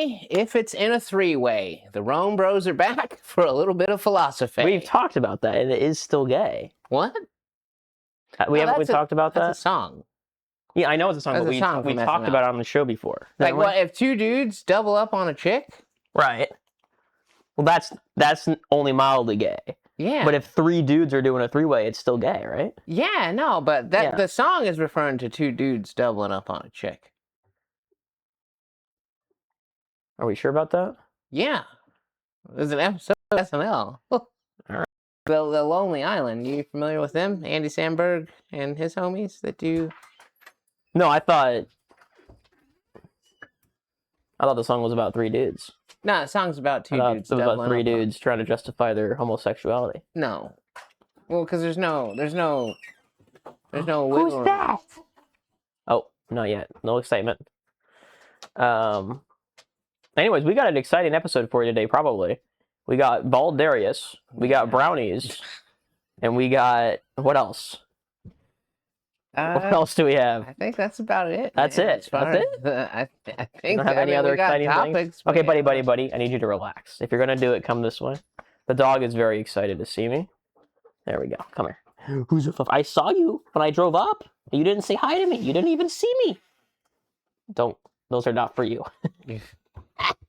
today, if it's in a three-way, the RomeBros are back for a little bit of philosophy. We've talked about that, and it is still gay. What? We talked about that? That's a song. Yeah, I know it's a song, but we talked about it on the show before. Like, what, if two dudes double up on a chick? Right. Well, that's only mildly gay. Yeah. But if three dudes are doing a three-way, it's still gay, right? Yeah, no, but the song is referring to two dudes doubling up on a chick. Are we sure about that? Yeah. There's an episode of SNL. All right. The Lonely Island. You familiar with them? Andy Samberg and his homies that do... No, I thought the song was about three dudes. No, the song's about two dudes. It was about three dudes trying to justify their homosexuality. No. Well, because there's no wiggle Who's that? Oh, not yet. No excitement. Anyways, we got an exciting episode for you today, probably. We got Bald Darius, we got Brownies, and we got... What else? What else do we have? I think that's about it. That's it. That's it? I think... You don't have any other exciting things? Okay, buddy. I need you to relax. If you're going to do it, come this way. The dog is very excited to see me. There we go. Come here. Who's a fluff? I saw you when I drove up. You didn't say hi to me. You didn't even see me. Don't. Those are not for you.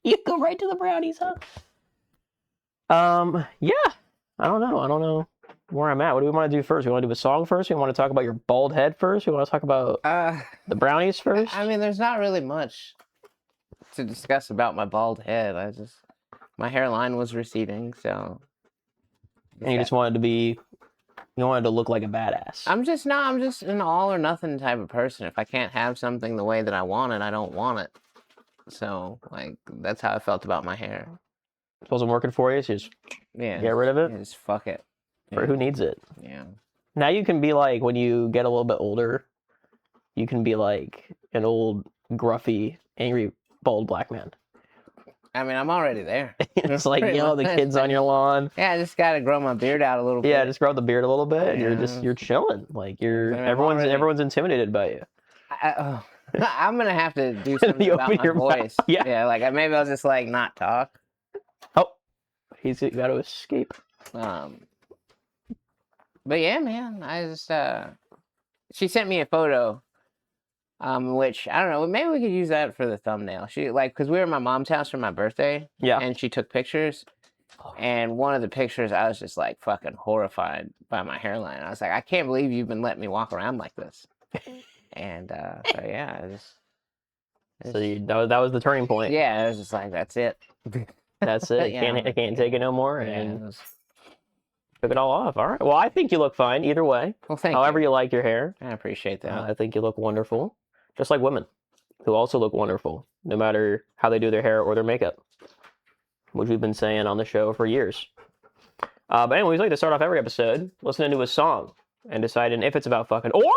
You go right to the Brownies, huh? Yeah. I don't know where I'm at. What do we want to do first? We want to do a song first? We want to talk about your bald head first? We want to talk about the Brownies first? I mean, there's not really much to discuss about my bald head. My hairline was receding, so... And you just wanted to look like a badass. I'm just an all or nothing type of person. If I can't have something the way that I want it, I don't want it. So, like, that's how I felt about my hair. It wasn't working for you, so just get rid of it? Yeah, just fuck it. For who needs it? Yeah. Now you can be like, when you get a little bit older, you can be like an old, gruffy, angry, bald black man. I mean, I'm already there. It's like, the kids on your lawn. Yeah, I just gotta grow my beard out a little bit. Yeah, just grow the beard a little bit, and you're chilling. Like everyone's intimidated by you. I'm gonna have to do something about my voice. Yeah, like maybe I'll just like not talk. Oh, he's got to escape. But yeah, man, I just she sent me a photo, which I don't know, maybe we could use that for the thumbnail. She because we were at my mom's house for my birthday, and she took pictures, and one of the pictures I was just like fucking horrified by my hairline. I was like, I can't believe you've been letting me walk around like this. And so yeah, that was the turning point. Yeah, I was just like, that's it. That's it. I can't take it no more. And took it all off. All right. Well, I think you look fine either way. Well, thank you. However you like your hair. I appreciate that. I think you look wonderful. Just like women, who also look wonderful, no matter how they do their hair or their makeup, which we've been saying on the show for years. But anyways, we like to start off every episode listening to a song and deciding if it's about fucking or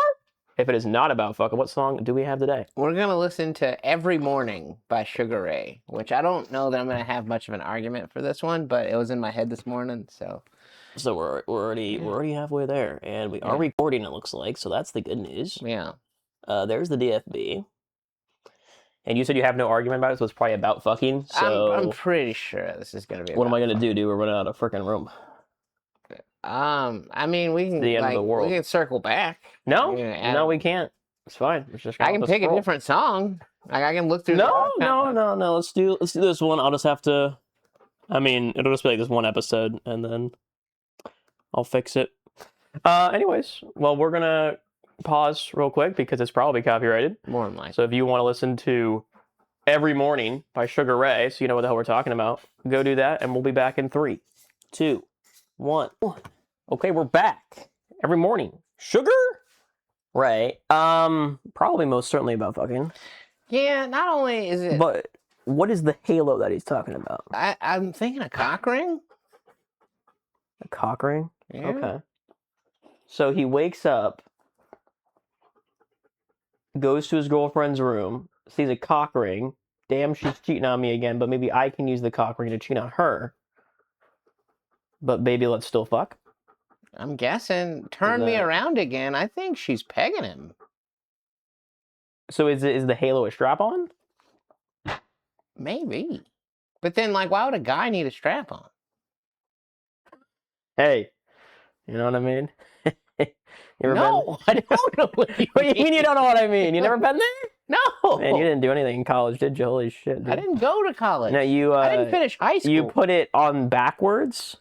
if it is not about fucking. What song do we have today? We're going to listen to Every Morning by Sugar Ray, which I don't know that I'm going to have much of an argument for this one, but it was in my head this morning, so... So we're already halfway there, and we are recording, it looks like, so that's the good news. Yeah. There's the DFB. And you said you have no argument about it, so it's probably about fucking, so... I'm pretty sure this is going to be What am I going to do, dude? We're running out of freaking room. I mean, we can... The end of the world. We can circle back. No, we can't. It's fine. I can pick a different song. Like, I can look through No. Let's do this one. I'll just have to... I mean, it'll just be like this one episode, and then I'll fix it. Anyways, well, we're going to pause real quick because it's probably copyrighted. More than likely. So if you want to listen to Every Morning by Sugar Ray, so you know what the hell we're talking about, go do that, and we'll be back in 3, 2, 1. Okay, we're back. Every Morning. Sugar Ray. Probably most certainly about fucking. Yeah, not only is it... But what is the halo that he's talking about? I'm thinking a cock ring. A cock ring? Yeah. Okay. So he wakes up, goes to his girlfriend's room, sees a cock ring. Damn, she's cheating on me again, but maybe I can use the cock ring to cheat on her. But baby, let's still fuck. I'm guessing. Turn me around again. I think she's pegging him. So is the halo a strap-on? Maybe. But then, like, why would a guy need a strap on? Hey, you know what I mean? No, I don't know what you What do you mean you don't know what I mean? You never been there? No. Man, you didn't do anything in college, did you? Holy shit, dude. I didn't go to college. No, I didn't finish high school. You put it on backwards,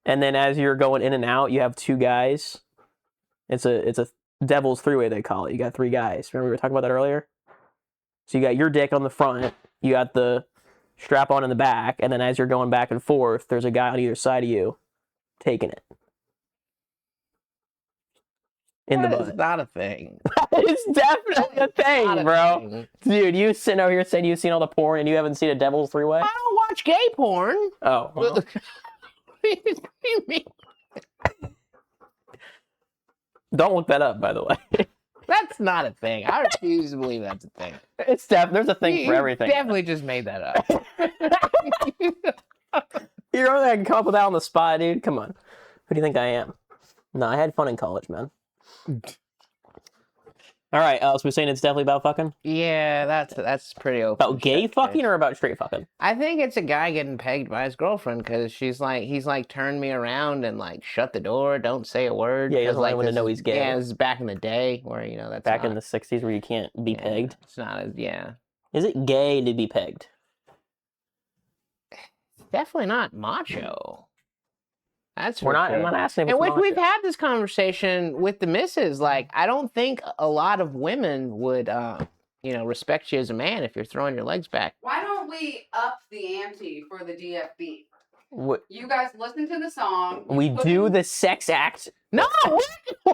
and then as you're going in and out, you have two guys. It's a devil's three-way, they call it. You got three guys. Remember we were talking about that earlier? So you got your dick on the front, you got the strap on in the back, and then as you're going back and forth, there's a guy on either side of you taking it. In the butt. It's not a thing. It's definitely a thing, bro. Dude, you sitting over here saying you've seen all the porn and you haven't seen a devil's three-way? I don't watch gay porn. Oh. Well. What do you mean? Don't look that up, by the way. That's not a thing. I refuse to believe that's a thing. It's there's a thing for everything. You definitely just made that up. You're only gonna come up with that on the spot, dude. Come on. Who do you think I am? No, I had fun in college, man. All right, so we're saying it's definitely about fucking? Yeah, that's pretty open. About gay fucking or about straight fucking? I think it's a guy getting pegged by his girlfriend because he's like, turn me around and like shut the door, don't say a word. Yeah, he doesn't want anyone to know he's gay. Yeah, this is back in the day where, that's back in the 60s where you can't be pegged. It's not as, Is it gay to be pegged? It's definitely not macho. That's I'm not asking if it's and we've had this conversation with the missus. Like, I don't think a lot of women would, respect you as a man if you're throwing your legs back. Why don't we up the ante for the DFB? What? You guys listen to the song. We do the sex act. No!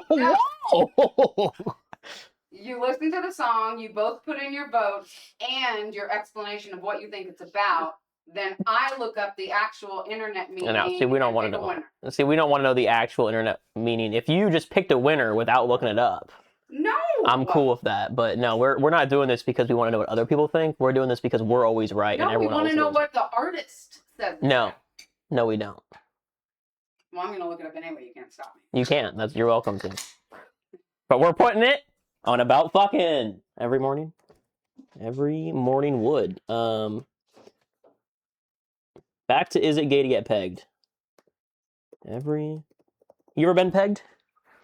Whoa! You listen to the song, you both put in your vote and your explanation of what you think it's about. Then I look up the actual internet meaning. See, we don't want to know. See, we don't want to know the actual internet meaning. If you just picked a winner without looking it up, no, I'm cool with that. But no, we're not doing this because we want to know what other people think. We're doing this because we're always right and everyone else. No, we want to know what the artist says. No, we don't. Well, I'm gonna look it up anyway. You can't stop me. You can't. You're welcome to. But we're putting it on about fucking every morning. Every morning would. Back to is it gay to get pegged? You ever been pegged?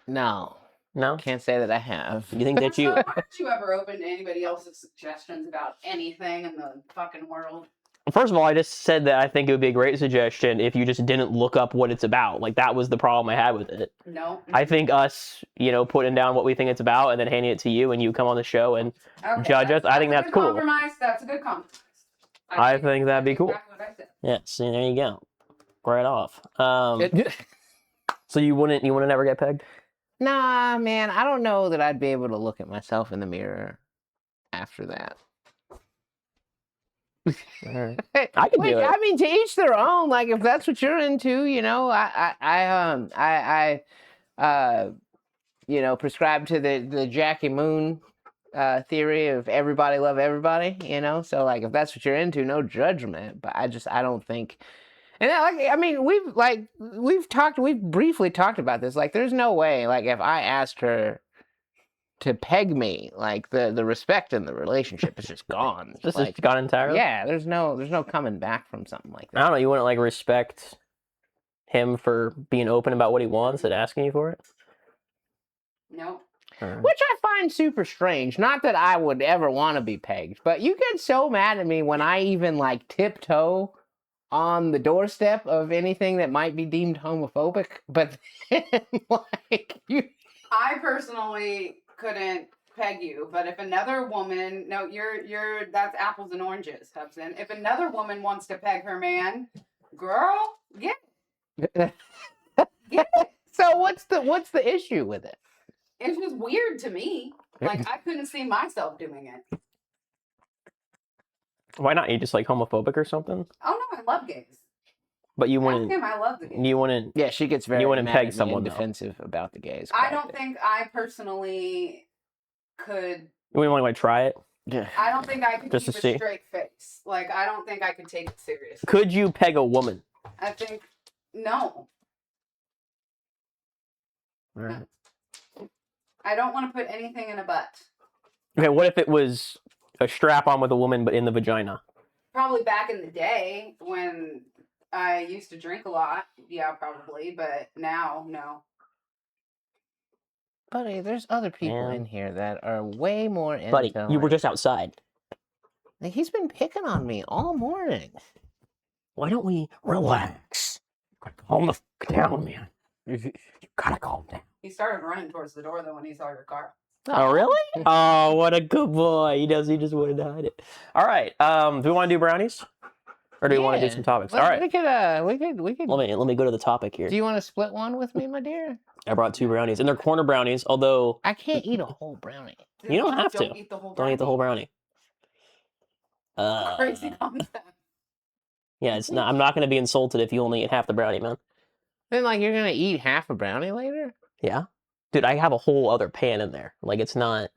No. No? Can't say that I have. You think that you... So, why don't you ever open to anybody else's suggestions about anything in the fucking world? First of all, I just said that I think it would be a great suggestion if you just didn't look up what it's about. Like, that was the problem I had with it. No. I think us, putting down what we think it's about and then handing it to you and you come on the show and judge us, I think that's cool. Compromise. That's a good compromise. I think that'd be cool. Exactly what I said. Yeah, see, there you go. Right off. So you wouldn't ever get pegged? Nah, man, I don't know that I'd be able to look at myself in the mirror after that. Right. I can do it. I mean, to each their own. Like, if that's what you're into, I prescribe to the Jackie Moon theory of everybody love everybody, so like if that's what you're into, no judgment, but I don't think, and we've briefly talked about this, like there's no way, like if I asked her to peg me, like the respect in the relationship is just gone. Just gone entirely? Yeah, there's no coming back from something like that. I don't know, you wouldn't like respect him for being open about what he wants and asking you for it? No. Which I find super strange. Not that I would ever want to be pegged, but you get so mad at me when I even like tiptoe on the doorstep of anything that might be deemed homophobic. But then, like you, I personally couldn't peg you, but if another woman, no, you're that's apples and oranges, Hudson. If another woman wants to peg her man, girl, get it. Get it. So what's the issue with it? It's just weird to me. Like, I couldn't see myself doing it. Why not? You just like homophobic or something? Oh no, I love gays. But you wouldn't. Ask him, I love the gays. You wouldn't. Yeah, she gets very. You wouldn't mad peg at me someone and though. defensive about the gays. I don't think I personally could. You wouldn't want to like try it. Yeah. I don't think I could Just keep to see. a straight face. Like, I don't think I could take it seriously. Could you peg a woman? I think no. All right. I don't want to put anything in a butt. Okay, what if it was a strap on with a woman but in the vagina? Probably back in the day when I used to drink a lot. Yeah, probably. But now, no. Buddy, there's other people in here that are way more into... Buddy, you were just outside. Like, he's been picking on me all morning. Why don't we relax? Calm the fuck down, man. You gotta calm down. He started running towards the door, though, when he saw your car. Oh, really? Oh, what a good boy. He just wanted to hide it. All right. Do we want to do brownies? Or do we want to do some topics? All right. We could... Let me go to the topic here. Do you want to split one with me, my dear? I brought 2 brownies. And they're corner brownies, although... I can't eat a whole brownie. You don't have to. Don't eat the whole brownie. Don't eat the whole brownie. Crazy concept. Yeah, it's not. I'm not going to be insulted if you only eat half the brownie, man. Then, like, you're going to eat half a brownie later? Yeah. Dude, I have a whole other pan in there. Like, it's not...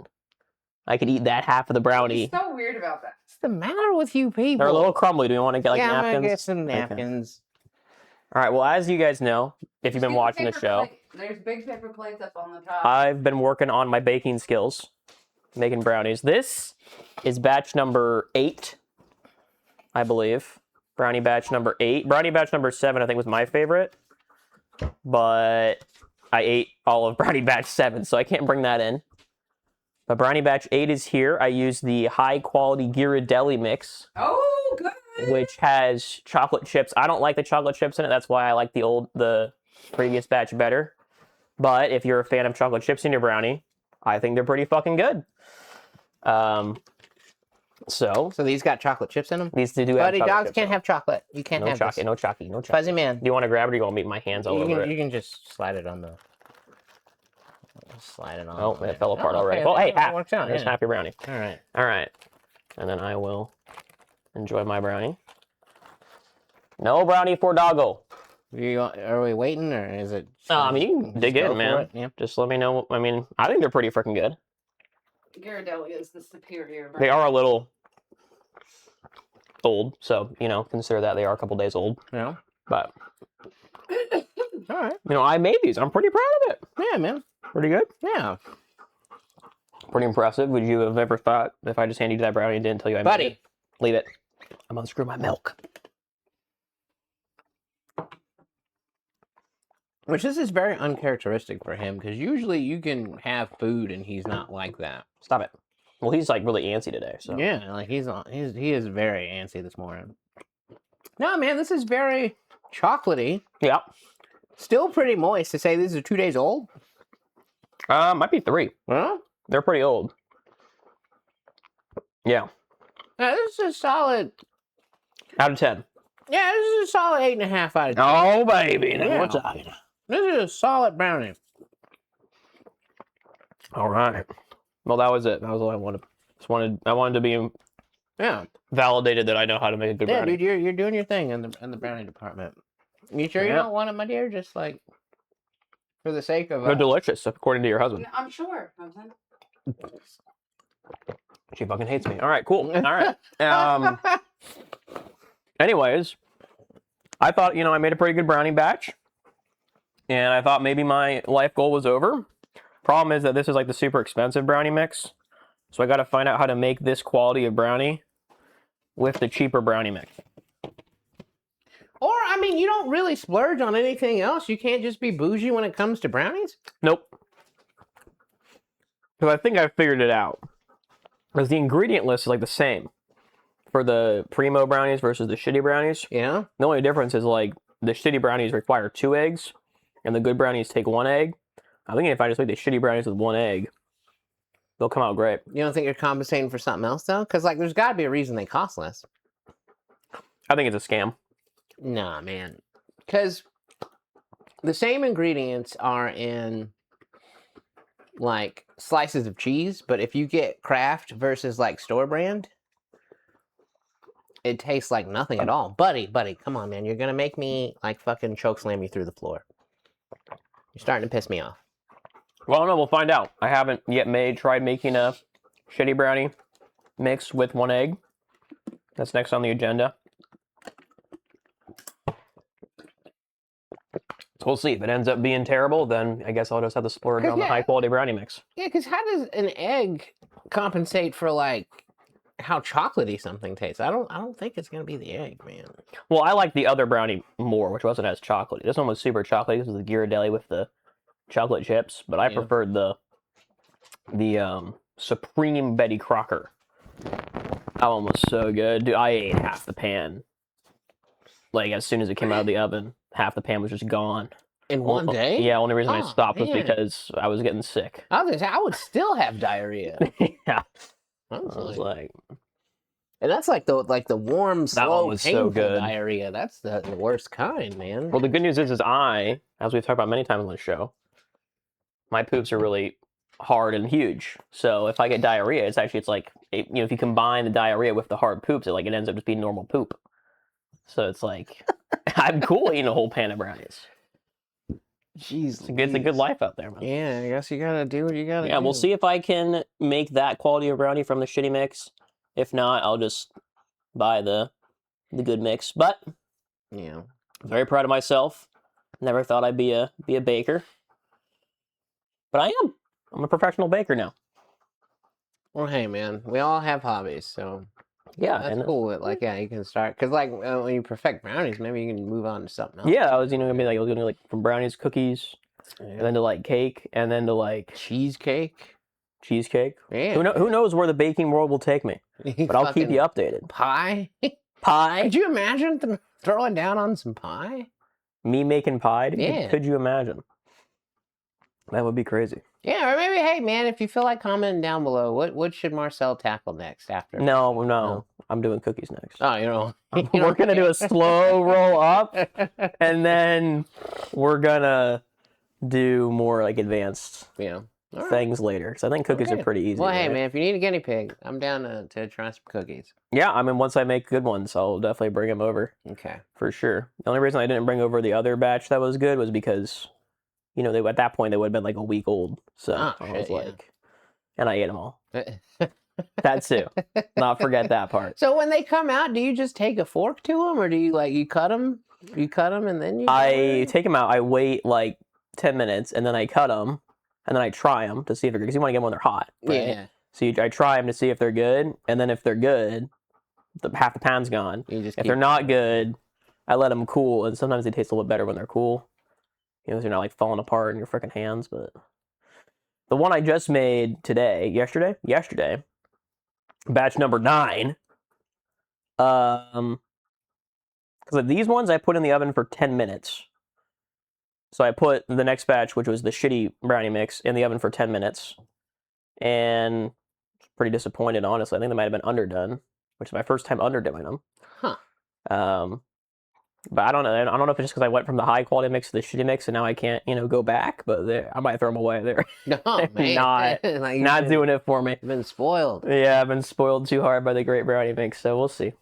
I could eat that half of the brownie. What's so weird about that? What's the matter with you people? They're a little crumbly. Do you want to get, like, napkins? Yeah, I'm going to get some napkins. Okay. All right, well, as you guys know, if you've been watching the show... There's big paper plates up on the top. I've been working on my baking skills, making brownies. This is batch number 8, I believe. Brownie batch number 8. Brownie batch number 7, I think, was my favorite. But I ate all of brownie batch 7, so I can't bring that in. But brownie batch 8 is here. I use the high-quality Ghirardelli mix. Oh, good! Which has chocolate chips. I don't like the chocolate chips in it. That's why I like the previous batch better. But if you're a fan of chocolate chips in your brownie, I think they're pretty fucking good. So these got chocolate chips in them? These do have Buddy, dogs can't have chocolate. You can't have chocolate. No chocolate. No chocolate. Fuzzy man. Do you want to grab it or do you want me to my hands all over it? You can just slide it on the... Slide it on. Oh, it fell apart already. Well, hey, half. Works out, There's half your brownie. All right. All right. And then I will enjoy my brownie. No brownie for doggo. Are we waiting or is it... I mean, you can dig in, man. Yeah. Just let me know. I mean, I think they're pretty freaking good. Ghirardelli is the superior brand. They are a little old, so, you know, consider that they are a couple days old. Yeah. But, all right. You know, I made these. I'm pretty proud of it. Yeah, man. Pretty good? Yeah. Pretty impressive. Would you have ever thought if I just handed you that brownie and didn't tell you I made it? Leave it. I'm gonna screw my milk. Which this is very uncharacteristic for him, because usually you can have food and he's not like that. Stop it. Well, he's like really antsy today, so. Yeah, like he is very antsy this morning. No, man, this is very chocolatey. Yeah. Still pretty moist to say these are 2 days old. Might be 3. Well, they're pretty old. Yeah. This is a solid. Out of 10. Yeah, this is a solid 8.5 out of 10. Oh, baby. Yeah. What's up? This is a solid brownie. All right. Well, that was it. That was all I wanted. I wanted to be validated that I know how to make a good brownie. Yeah, dude, you're doing your thing in the brownie department. You sure you don't want it, my dear? Just like for the sake of... They're delicious, according to your husband. I'm sure, husband. She fucking hates me. All right, cool. All right. Anyways, I thought, I made a pretty good brownie batch. And I thought maybe my life goal was over. Problem is that this is like the super expensive brownie mix. So I got to find out how to make this quality of brownie with the cheaper brownie mix. Or, I mean, you don't really splurge on anything else. You can't just be bougie when it comes to brownies? Nope. Because I think I figured it out. Because the ingredient list is like the same for the primo brownies versus the shitty brownies. Yeah. The only difference is like the shitty brownies require 2 eggs and the good brownies take 1 egg. I think if I just make the shitty brownies with 1 egg, they'll come out great. You don't think you're compensating for something else, though? Because, like, there's got to be a reason they cost less. I think it's a scam. Nah, man. Because the same ingredients are in, like, slices of cheese, but if you get Kraft versus, like, store brand, it tastes like nothing at all. Buddy, come on, man. You're going to make me, like, fucking chokeslam you through the floor. You're starting to piss me off. Well, no, we'll find out. I haven't yet tried making a shitty brownie mix with 1 egg. That's next on the agenda. So we'll see. If it ends up being terrible, then I guess I'll just have to splurge on the high-quality brownie mix. Yeah, because how does an egg compensate for, like, how chocolatey something tastes. I don't think it's gonna be the egg, man. Well, I like the other brownie more, which wasn't as chocolatey. This one was super chocolatey. This was the Ghirardelli with the chocolate chips, but I preferred the Supreme Betty Crocker. That one was so good. Dude, I ate half the pan. Like, as soon as it came out of the oven, half the pan was just gone. In one day? Yeah, only reason I stopped was because I was getting sick. I was gonna say, I would still have diarrhea. Yeah. I was like... And that's like the warm, slow, was painful so good. diarrhea. That's the worst kind, man. Well, the good news is I, as we've talked about many times on the show, my poops are really hard and huge. So if I get diarrhea, it's like, if you combine the diarrhea with the hard poops, it ends up just being normal poop. So it's like, I'm cool eating a whole pan of brownies. Jeez, it's a good life out there, man. Yeah, I guess you gotta do what you gotta do. Yeah, we'll see if I can make that quality of brownie from the shitty mix. If not, I'll just buy the good mix. But yeah, very proud of myself. Never thought I'd be a baker, but I am. I'm a professional baker now. Well, hey, man, we all have hobbies, so yeah, that's cool. You can start because when you perfect brownies, maybe you can move on to something else. Yeah, I was gonna be from brownies, cookies, and then to cake, and then to cheesecake. Yeah. Who knows where the baking world will take me? But I'll keep you updated. Pie. Pie. Could you imagine throwing down on some pie? Me making pie? Yeah. Could you imagine? That would be crazy. Yeah, or maybe, hey, man, if you feel like commenting down below, what should Marcel tackle next after? No. I'm doing cookies next. Oh, we're going to do a slow roll up, and then we're going to do more advanced things later. Because I think cookies are pretty easy. Well, hey, man, if you need a guinea pig, I'm down to try some cookies. Yeah, I mean, once I make good ones, I'll definitely bring them over. Okay. For sure. The only reason I didn't bring over the other batch that was good was because... they at that point they would have been a week old. So I was and I ate them all. That too. Not forget that part. So when they come out, do you just take a fork to them, or do you you cut them? You cut them and then you. I take them out. I wait 10 minutes and then I cut them and then I try them to see if they're good because you want to get them when they're hot. Right? Yeah. So I try them to see if they're good, and then if they're good, half the pan's gone. If they're not good, I let them cool, and sometimes they taste a little bit better when they're cool. They're not falling apart in your freaking hands. But the one I just made yesterday, batch number 9. Because these ones I put in the oven for 10 minutes. So I put the next batch, which was the shitty brownie mix, in the oven for 10 minutes. And pretty disappointed, honestly. I think they might have been underdone, which is my first time underdoing them. Huh. But I don't know. I don't know if it's just because I went from the high quality mix to the shitty mix, and now I can't, go back. But I might throw them away. They're man. not doing it for me. You've been spoiled. Yeah, I've been spoiled too hard by the great brownie mix. So we'll see.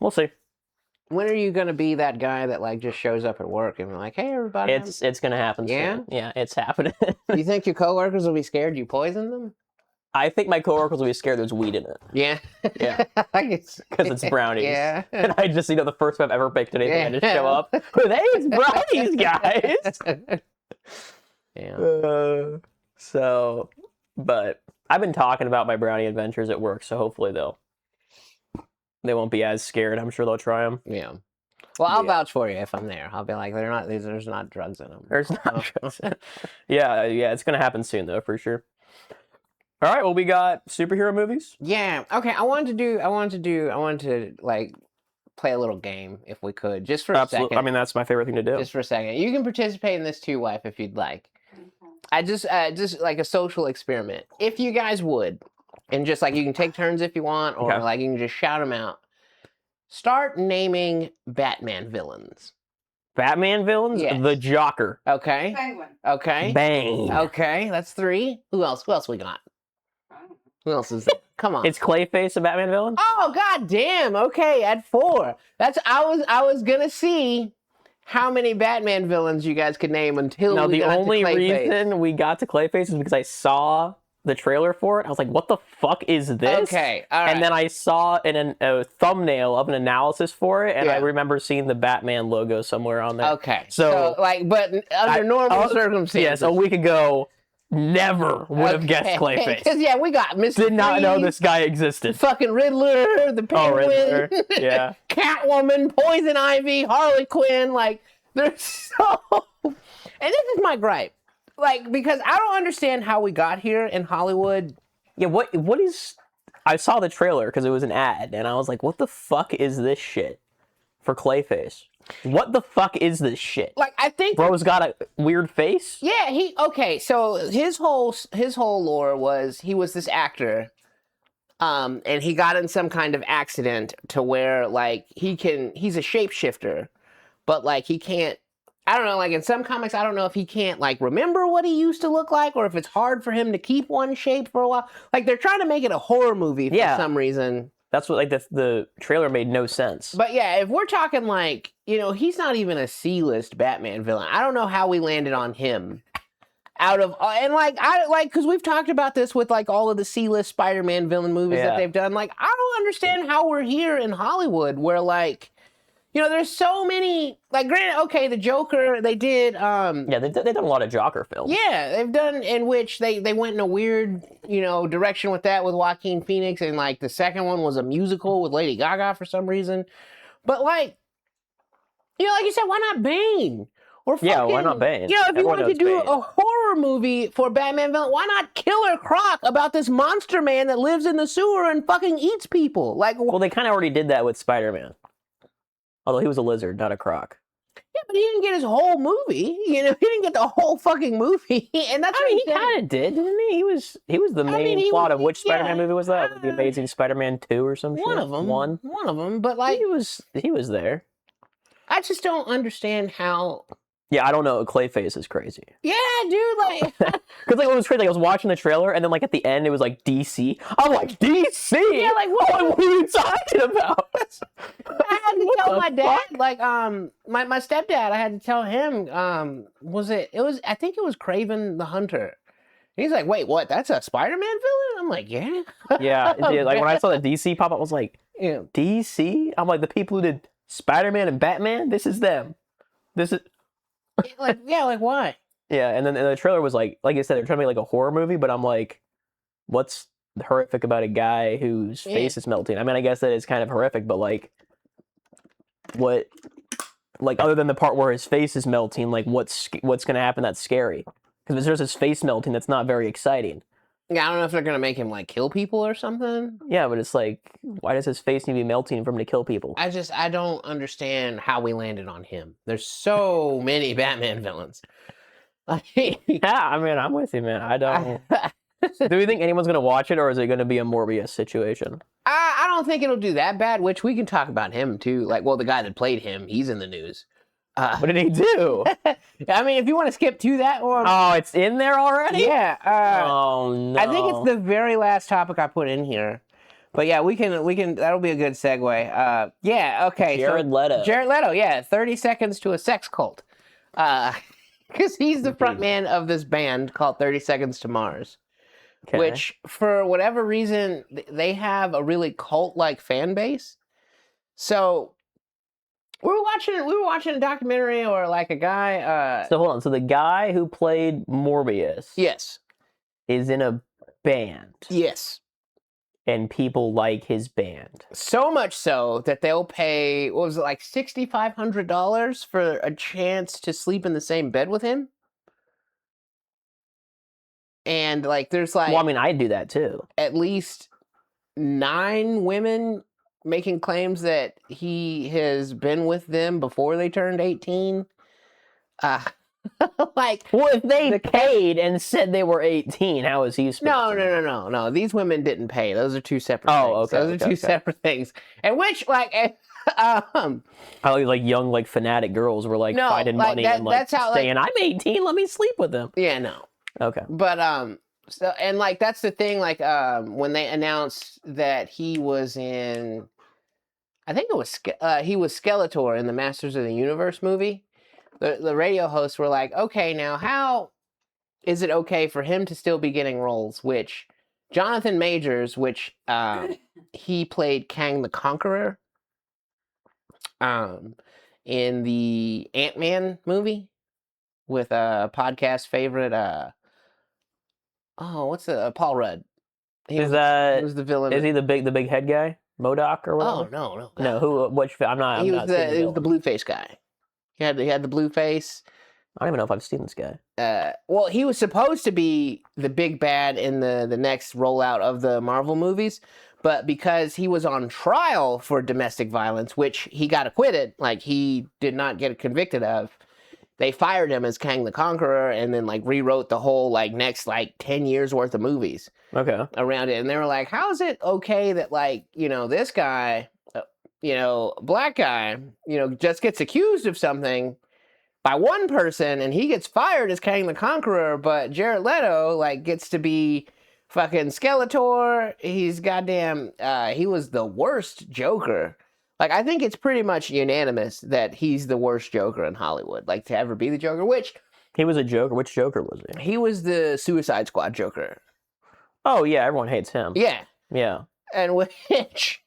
When are you gonna be that guy that just shows up at work and be like, "Hey, everybody"? It's gonna happen. Yeah, soon. Yeah, it's happening. You think your coworkers will be scared you poisoned them? I think my coworkers will be scared there's weed in it. Yeah. Because it's brownies. Yeah. And I just, the first time I've ever baked anything, I just show up with, hey, it's brownies, guys. Yeah. But I've been talking about my brownie adventures at work, so hopefully they won't be as scared. I'm sure they'll try them. Yeah. Well, I'll vouch for you if I'm there. I'll be like, there's not drugs in them. There's not drugs in them. Yeah, it's going to happen soon, though, for sure. All right, well, we got superhero movies. Yeah. Okay. I wanted to play a little game if we could, just for a second. I mean, that's my favorite thing to do. Just for a second. You can participate in this too, wife, if you'd like. I just like a social experiment, if you guys would, and just you can take turns if you want, or you can just shout them out. Start naming Batman villains. Batman villains? Yes. The Joker. Okay. Penguin. Okay. Bang. Okay, that's 3. Who else we got? Who else is there? Come on. It's Clayface, a Batman villain? Oh, god damn. Okay, at 4. I was gonna see how many Batman villains you guys could name until we got to Clayface. Now, the only reason we got to Clayface is because I saw the trailer for it. I was like, what the fuck is this? Okay, all right. And then I saw a thumbnail of an analysis for it, and I remember seeing the Batman logo somewhere on there. Okay. So but under normal circumstances. Yes, a week ago, never would have guessed Clayface. Because, yeah, we got Mr. Did not know Freeze, this guy existed. fucking Riddler, the Penguin, Riddler. Yeah. Catwoman, Poison Ivy, Harley Quinn. Like, there's so... And this is my gripe. Like, because I don't understand how we got here in Hollywood. Yeah, what is... I saw the trailer because it was an ad, and I was like, what the fuck is this shit for Clayface? What the fuck is this shit? Like, I think... Bro's got a weird face? Yeah, okay, so his whole lore was he was this actor, and he got in some kind of accident to where, like, he's a shapeshifter, but, like, he can't, I don't know, like, in some comics, I don't know if he can't, like, remember what he used to look like, or if it's hard for him to keep one shape for a while. Like, they're trying to make it a horror movie for some reason. That's what, like, the trailer made no sense. But yeah, if we're talking, like, you know, he's not even a C-list Batman villain. I don't know how we landed on him. Out of, and like, because we've talked about this with, like, all of the C-list Spider-Man villain movies that they've done. Like, I don't understand how we're here in Hollywood where, like, you know, there's so many, like, granted, okay, the Joker, they did, yeah, they've done a lot of Joker films. Yeah, they've done, in which they went in a weird, you know, direction with that with Joaquin Phoenix, and, like, the second one was a musical with Lady Gaga for some reason. But, like, you know, like you said, why not Bane? Or fucking, why not Bane? You know, if you wanted to do a horror movie for Batman villain, why not Killer Croc about this monster man that lives in the sewer and fucking eats people? Like, well, they kind of already did that with Spider-Man. Although he was a lizard, not a croc. Yeah, but he didn't get his whole movie. You know, he didn't get the whole fucking movie. And that's what he kind of did, didn't he? He was the main plot of which Spider-Man movie was that? The Amazing Spider-Man 2 or some shit? One of them. One of them, but like... He was there. I just don't understand how... Yeah, I don't know. Clayface is crazy. Yeah, dude, like... Because, like, it was crazy. Like, I was watching the trailer, and then, like, at the end, it was, like, DC. I'm like, DC? Yeah, like, what are you talking about? I had to tell my dad, like, my stepdad, I had to tell him, I think it was Kraven the Hunter. He's like, wait, what? That's a Spider-Man villain? I'm like, yeah. Yeah, like, when I saw the DC pop up, I was like, DC? I'm like, the people who did Spider-Man and Batman? This is them. This is... like, yeah, like, why? Yeah, and then the trailer was like I said, they're trying to make like a horror movie, but I'm like, what's horrific about a guy whose face is melting? I mean, I guess that is kind of horrific, but like, what, like, other than the part where his face is melting, like, what's gonna happen that's scary? Because if there's his face melting, that's not very exciting. Yeah, I don't know if they're gonna make him, like, kill people or something. Yeah, but it's like, why does his face need to be melting for him to kill people? I don't understand how we landed on him. There's so many Batman villains. Yeah, I mean, I'm with you, man. I don't... Do you think anyone's gonna watch it, or is it gonna be a Morbius situation? I don't think it'll do that bad, which we can talk about him, too. Like, well, the guy that played him, he's in the news. What did he do? I mean, if you want to skip to that one. Oh, it's in there already? Yeah. Oh, no. I think it's the very last topic I put in here. But yeah, we can, that'll be a good segue. Yeah, okay. Jared Leto. Jared Leto, yeah. 30 Seconds to a Sex Cult. Because he's the front man of this band called 30 Seconds to Mars. Okay. Which, for whatever reason, they have a really cult-like fan base. So... We were watching a documentary or like a guy. So hold on. So the guy who played Morbius, yes, is in a band. Yes, and people like his band so much so that they'll pay, what was it, like $6,500 for a chance to sleep in the same bed with him. And like, there's like, well, I mean, I'd do that too. At least 9 women making claims that he has been with them before they turned 18. Like, well, if they paid and said they were 18, how is he supposed to? No. These women didn't pay. Those are two separate things. Okay. Those are two separate things. And which, like, like young, like, fanatic girls were like finding money and like saying, I'm 18, let me sleep with them. Yeah, no. Okay. But so, and like, that's the thing, like, when they announced that he was in, I think it was he was Skeletor in the Masters of the Universe movie. The radio hosts were like, okay, now how is it okay for him to still be getting roles? Which Jonathan Majors, which he played Kang the Conqueror in the Ant-Man movie with a podcast favorite Oh, what's the Paul Rudd? He was the villain. Is he the big head guy? MODOK or whatever? Oh no. No, who? Which? I'm not. He was the blue face guy. He had the blue face. I don't even know if I've seen this guy. Well, he was supposed to be the big bad in the next rollout of the Marvel movies, but because he was on trial for domestic violence, which he got acquitted, like he did not get convicted of, they fired him as Kang the Conqueror and then like rewrote the whole like next like 10 years worth of movies around it. And they were like, how is it okay that like, this guy, black guy, just gets accused of something by one person and he gets fired as Kang the Conqueror, but Jared Leto like gets to be fucking Skeletor. He's goddamn, he was the worst Joker. Like, I think it's pretty much unanimous that he's the worst Joker in Hollywood, like, to ever be the Joker, which... He was a Joker? Which Joker was he? He was the Suicide Squad Joker. Oh, yeah, everyone hates him. Yeah. Yeah. And which...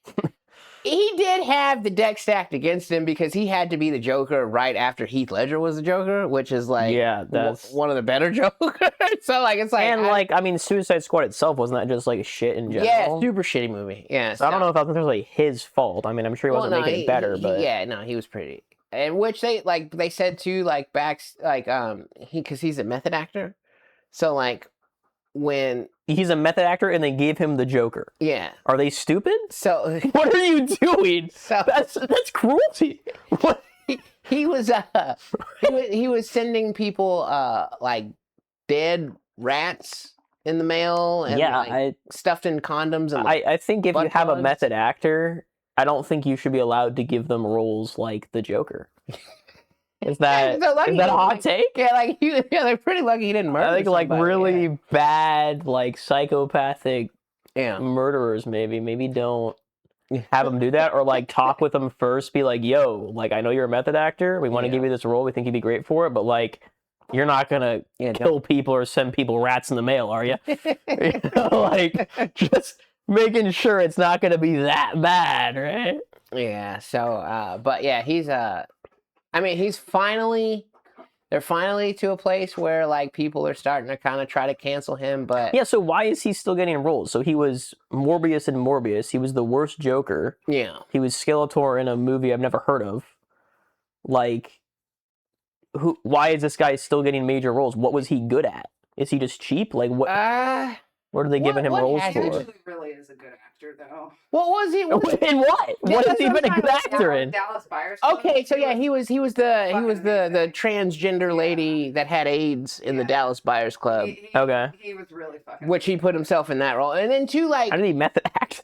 He did have the deck stacked against him because he had to be the Joker right after Heath Ledger was the Joker, which is like that's one of the better Jokers. So like it's like I mean Suicide Squad itself wasn't that just like shit in general? Yeah, super shitty movie. Yeah. So I don't know if that was necessarily his fault. I mean I'm sure he wasn't making it better, but he was pretty. And which they said too like back like because he's a method actor. So like when he's a method actor and they gave him the Joker. Yeah. Are they stupid? So what are you doing? So that's cruelty. What? He was sending people like dead rats in the mail and stuffed in condoms and I think if you have a method actor, I don't think you should be allowed to give them roles like the Joker. Is that a hot take? Yeah, like they're pretty lucky he didn't murder. I think like really bad, like psychopathic murderers maybe don't have them do that, or like talk with them first. Be like, yo, like I know you're a method actor. We want to give you this role. We think you'd be great for it, but like you're not gonna kill people or send people rats in the mail, are you? Like just making sure it's not gonna be that bad, right? Yeah. So, but yeah, they're finally to a place where like people are starting to kind of try to cancel him, but yeah, so why is he still getting roles? So he was Morbius in Morbius, he was the worst Joker. Yeah. He was Skeletor in a movie I've never heard of. Like why is this guy still getting major roles? What was he good at? Is he just cheap? Like what are they giving him roles for? He actually really is a good actor, though. What was he? In what? What has he been a good actor in? Dallas Buyers. Okay, so yeah, he was the transgender lady that had AIDS in the Dallas Buyers Club. He was really fucking. Which he put himself in that role, and then too like. How did he method act?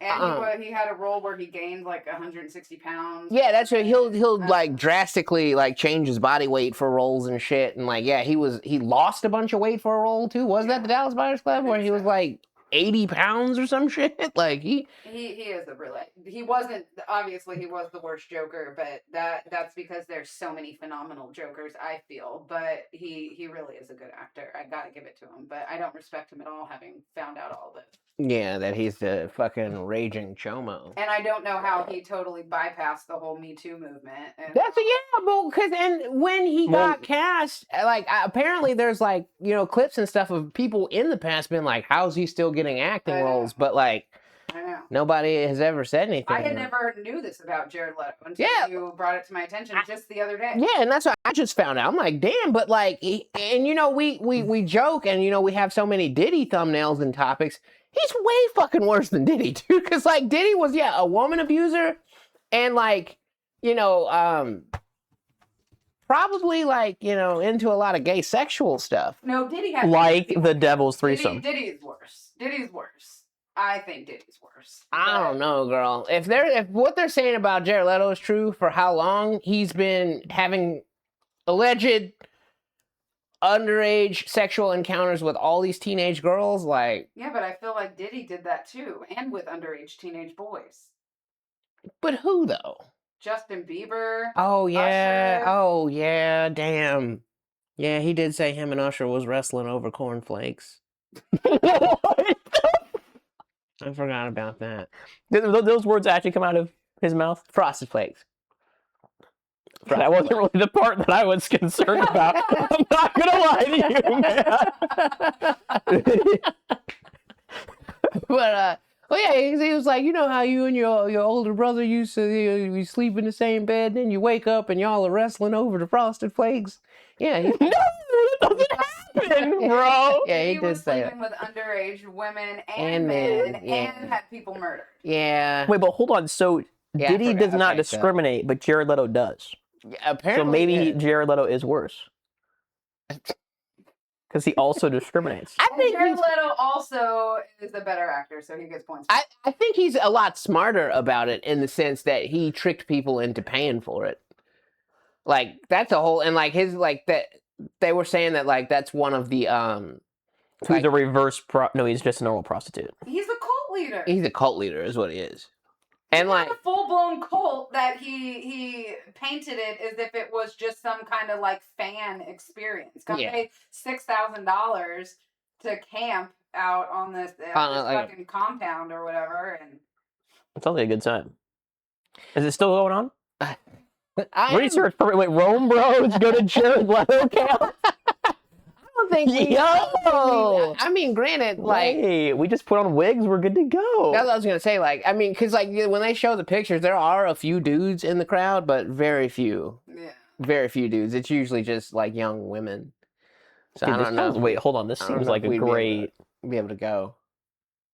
And he had a role where he gained like 160 pounds. Yeah, that's right. He'll like drastically like change his body weight for roles and shit. And like, yeah, he lost a bunch of weight for a role too. Was that the Dallas Buyers Club where he was like 80 pounds or some shit? Like he is he wasn't, obviously he was the worst Joker, but that's because there's so many phenomenal Jokers, I feel. But he really is a good actor. I gotta give it to him. But I don't respect him at all, having found out all this. Yeah, that he's the fucking raging chomo. And I don't know how he totally bypassed the whole Me Too movement. And when he got cast, like apparently there's like, clips and stuff of people in the past being like, how's he still getting acting roles? But like, I know. Nobody has ever said anything. I had never knew this about Jared Leto until you brought it to my attention just the other day. Yeah, and that's what I just found out. I'm like, damn, but like, we joke and, we have so many Diddy thumbnails and topics. He's way fucking worse than Diddy, dude. Because, like, Diddy was, a woman abuser. And, like, probably, like, into a lot of gay sexual stuff. No, Diddy has... Like the Devil's Threesome. Diddy's worse. Diddy's worse. I think Diddy's worse. I don't know, girl. If what they're saying about Jared Leto is true, for how long he's been having alleged underage sexual encounters with all these teenage girls, like... Yeah, but I feel like Diddy did that too, and with underage teenage boys. But who, though? Justin Bieber. Oh, yeah. Usher. Oh, yeah, damn. Yeah, he did say him and Usher was wrestling over cornflakes. I forgot about that. Did those words actually come out of his mouth? Frosted Flakes. That wasn't really the part that I was concerned about. I'm not gonna lie to you, man. But oh yeah, he was like, you know how you and your older brother used to you sleep in the same bed, then you wake up and y'all are wrestling over the Frosted Flakes. Yeah, no, that doesn't happen, bro. Yeah, he did was say sleeping that. with underage women and men, yeah. and had people murdered. Yeah. Wait, but hold on. So Diddy does not discriminate, but Jared Leto does. Yeah, apparently, so maybe Jared Leto is worse. Because he also discriminates. I think Jared Leto also is the better actor, so he gets points. I think he's a lot smarter about it in the sense that he tricked people into paying for it. Like, that's a whole, and like his, like, that, they were saying that, like, that's one of the, He's a reverse, no, he's just a normal prostitute. He's a cult leader. He's a cult leader is what he is. And like a full-blown cult that he painted it as if it was just some kind of like fan experience. Got paid $6,000 to camp out on this fucking compound or whatever, and it's only a good time. Is it still going on? Research. Wait, RomeBros go to Jared Leto camp? I don't think I mean, granted, like, hey, we just put on wigs, we're good to go. That's what I was gonna say. Like, I mean, because like when they show the pictures, there are a few dudes in the crowd, but very few. Yeah. Very few dudes. It's usually just like young women. So I don't know. Wait, hold on. This seems like a great. Be able to go.